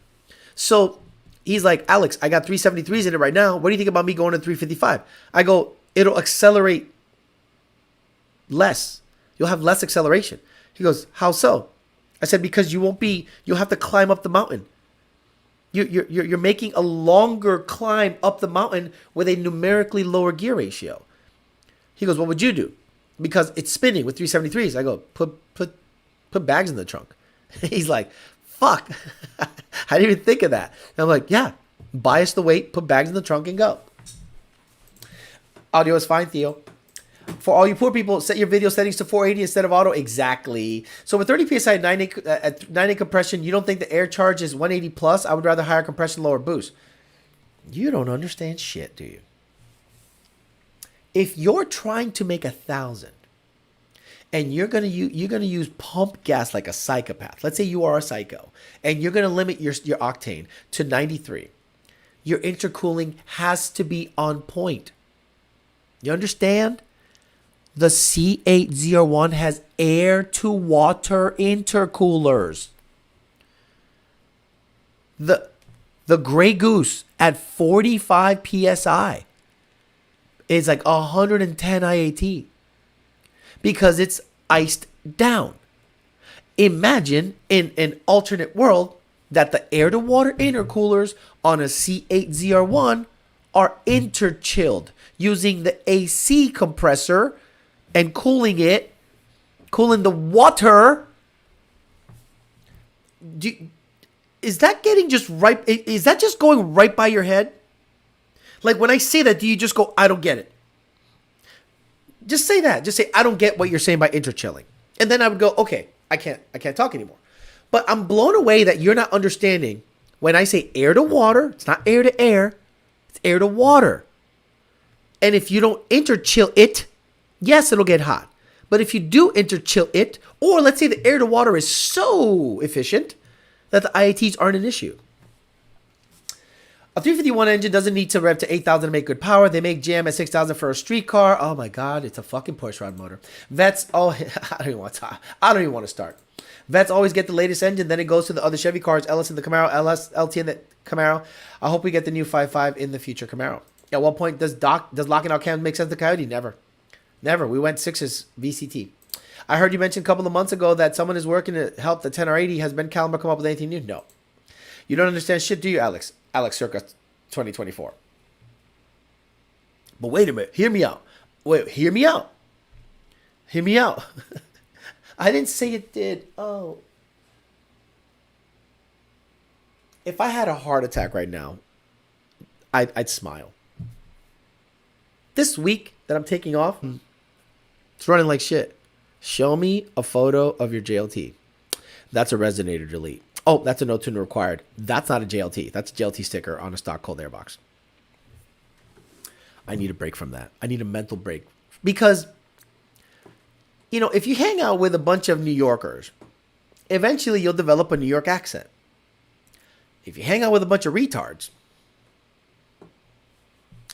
So he's like, Alex, I got 373s in it right now. What do you think about me going to 355? I go, it'll accelerate less. You'll have less acceleration. He goes, how so? I said, because you'll have to climb up the mountain. You're making a longer climb up the mountain with a numerically lower gear ratio. He goes, what would you do? Because it's spinning with 373s. I go, put bags in the trunk. He's like, fuck. I didn't even think of that. And I'm like, yeah, bias the weight, put bags in the trunk and go. Audio is fine, Theo. For all you poor people, set your video settings to 480 instead of auto. Exactly. So with 30 PSI at 9A compression, you don't think the air charge is 180 plus? I would rather higher compression, lower boost. You don't understand shit, do you? If you're trying to make 1,000 and you're gonna use pump gas like a psychopath, let's say you are a psycho, and you're gonna limit your octane to 93, your intercooling has to be on point. You understand? The C8 ZR1 has air-to-water intercoolers. The Grey Goose at 45 PSI is like 110 IAT because it's iced down. Imagine in an alternate world that the air-to-water intercoolers on a C8 ZR1 are interchilled using the AC compressor and cooling the water. Is that getting just right? Is that just going right by your head? Like when I say that, do you just go, I don't get it? Just say that. Just say, I don't get what you're saying by interchilling. And then I would go, okay, I can't talk anymore. But I'm blown away that you're not understanding when I say air to water, it's not air to air, it's air to water. And if you don't interchill it, yes, it'll get hot. But if you do interchill it, or let's say the air to water is so efficient that the IATs aren't an issue. A 351 engine doesn't need to rev to 8,000 to make good power. They make jam at 6,000 for a street car. Oh my God, it's a fucking push rod motor. Vets, oh, I don't even want to talk. I don't even want to start. Vets always get the latest engine, then it goes to the other Chevy cars, LS in the Camaro, LS, LT in the Camaro. I hope we get the new 5.5 in the future Camaro. At what point does locking out cams make sense to Coyote? Never. Never. We went 6s VCT. I heard you mention a couple of months ago that someone is working to help the 10R80. Has Ben Caliber come up with anything new? No. You don't understand shit, do you, Alex? Alex circa 2024. But wait a minute. Hear me out. Wait, hear me out. Hear me out. I didn't say it did. Oh. If I had a heart attack right now, I'd smile. This week that I'm taking off, it's running like shit. Show me a photo of your JLT. That's a resonator delete. Oh, that's a no tuner required. That's not a JLT. That's a JLT sticker on a stock cold air box. I need a break from that. I need a mental break. Because, you know, if you hang out with a bunch of New Yorkers, eventually you'll develop a New York accent. If you hang out with a bunch of retards,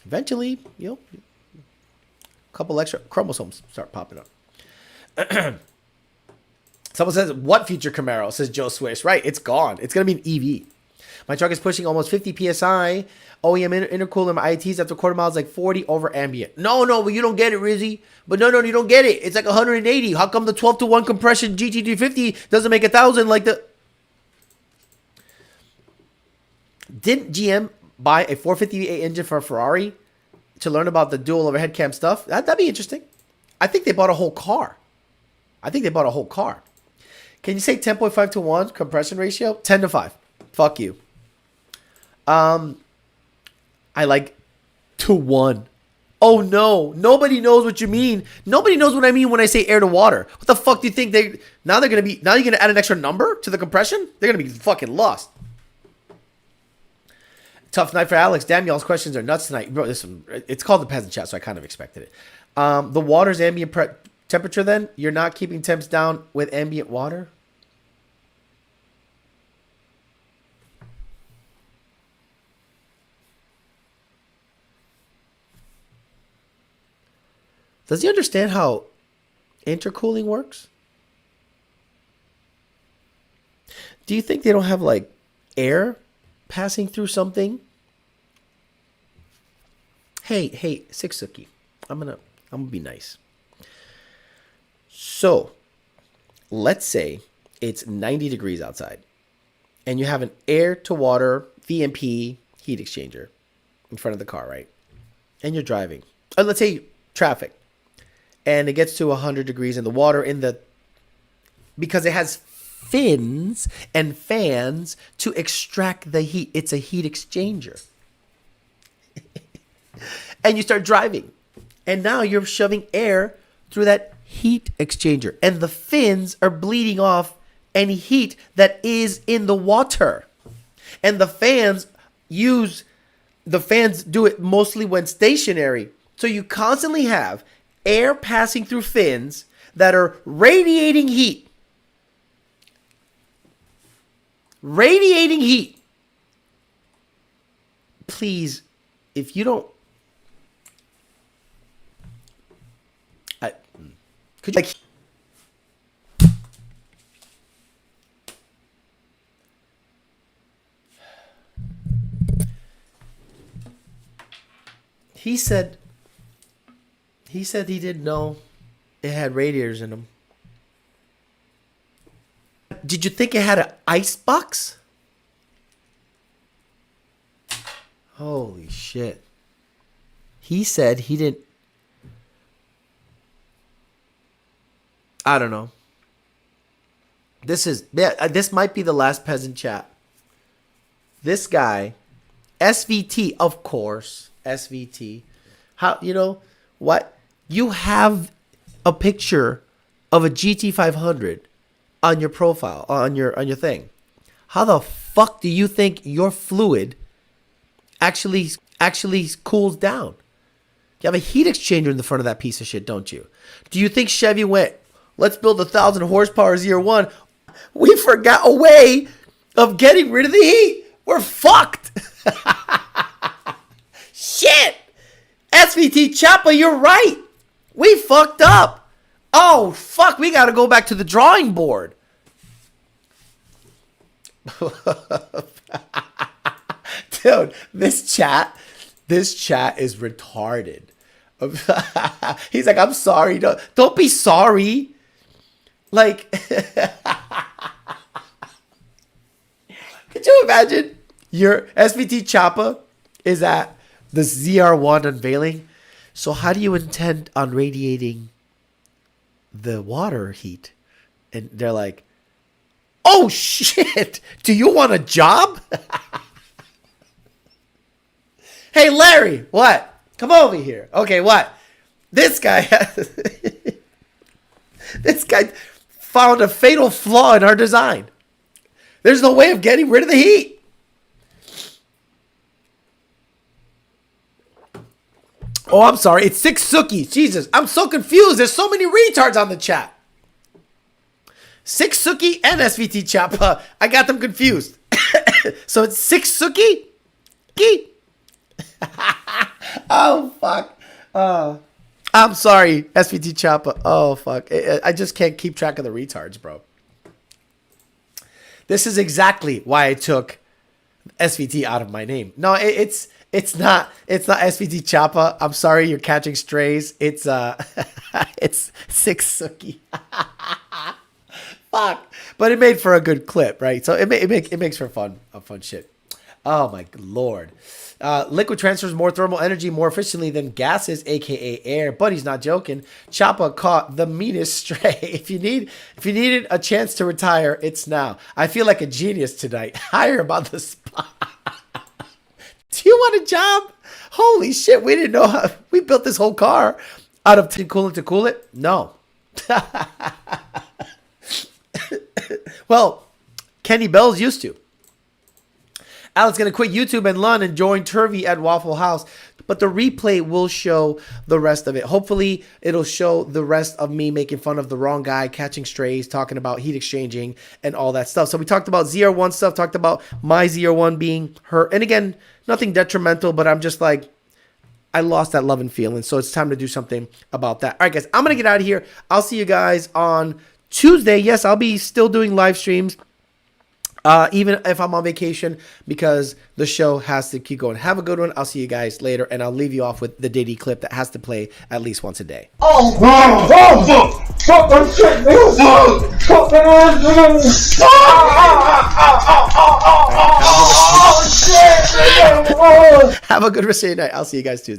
eventually, you know, a couple extra chromosomes start popping up. Someone says, what future Camaro? Says Joe Swish. Right, it's gone. It's going to be an EV. My truck is pushing almost 50 PSI. OEM intercooler, my ITs after quarter miles like 40 over ambient. No, well, you don't get it, Rizzy. But no, you don't get it. It's like 180. How come the 12-to-1 compression GT350 doesn't make 1,000 like the... Didn't GM buy a 458 engine for a Ferrari to learn about the dual overhead cam stuff? That'd be interesting. I think they bought a whole car. Can you say 10.5 to 1 compression ratio? 10 to 5. Fuck you. I like to 1. Oh no. Nobody knows what you mean. Nobody knows what I mean when I say air to water. What the fuck do you think now you're gonna add an extra number to the compression? They're gonna be fucking lost. Tough night for Alex. Damn, y'all's questions are nuts tonight. Bro, listen, it's called the Peasant Chat, so I kind of expected it. The water's ambient temperature then? You're not keeping temps down with ambient water? Does he understand how intercooling works? Do you think they don't have like air passing through something? Hey, Sixsuki, I'm gonna be nice. So, let's say it's 90 degrees outside, and you have an air to water VMP heat exchanger in front of the car, right? And you're driving. Let's say traffic, and it gets to 100 degrees in the water because it has fins and fans to extract the heat. It's a heat exchanger. And you start driving, and now you're shoving air through that heat exchanger, and the fins are bleeding off any heat that is in the water. And the fans do it mostly when stationary. So you constantly have air passing through fins that are radiating heat. Please, if you don't, could you He said he didn't know it had radiators in them. Did you think it had an ice box? Holy shit. He said he didn't. I don't know. This might be the last Peasant Chat. This guy, SVT, of course, SVT. How, you know what? You have a picture of a GT500 on your profile, on your thing. How the fuck do you think your fluid actually cools down? You have a heat exchanger in the front of that piece of shit, don't you? Do you think Chevy went, let's build 1,000 horsepower ZR1? We forgot a way of getting rid of the heat. We're fucked. Shit. SVT Choppa, you're right. We fucked up. Oh, fuck. We got to go back to the drawing board. Dude, this chat is retarded. He's like, I'm sorry. Don't be sorry. Like, could you imagine your SVT Choppa is at the ZR1 unveiling? So how do you intend on radiating the water heat? And they're like, oh shit, do you want a job? Hey, Larry, what? Come over here. Okay, what? This guy this guy found a fatal flaw in our design. There's no way of getting rid of the heat. Oh, I'm sorry. It's 6 Sookies. Jesus, I'm so confused. There's so many retards on the chat. 6 Suki and SVT Choppa. I got them confused. So it's 6 Suki? Oh, fuck. I'm sorry, SVT Choppa. Oh, fuck. I just can't keep track of the retards, bro. This is exactly why I took SVT out of my name. No, it's not SVT Choppa. I'm sorry, you're catching strays. It's 6 Suki. Fuck. But it made for a good clip, right? So it makes for fun shit. Oh my lord. Liquid transfers more thermal energy more efficiently than gases, aka air. But he's not joking. Choppa caught the meanest stray. If you needed a chance to retire, it's now. I feel like a genius tonight. Hire him on the spot. Do you want a job? Holy shit, we didn't know how we built this whole car out of coolant to cool it? No. Well, Kenny Bells used to. Alex gonna quit YouTube and Lund and join Turvey at Waffle House, but the replay will show the rest of it. Hopefully, it'll show the rest of me making fun of the wrong guy, catching strays, talking about heat exchanging and all that stuff. So we talked about ZR1 stuff, talked about my ZR1 being hurt, and again, nothing detrimental, but I'm just like, I lost that love and feeling, so it's time to do something about that. All right, guys, I'm gonna get out of here. I'll see you guys on Tuesday. Yes, I'll be still doing live streams. Even if I'm on vacation, because the show has to keep going. Have a good one. I'll see you guys later, and I'll leave you off with the Diddy clip that has to play at least once a day. Oh, Have a good rest of your night. I'll see you guys Tuesday.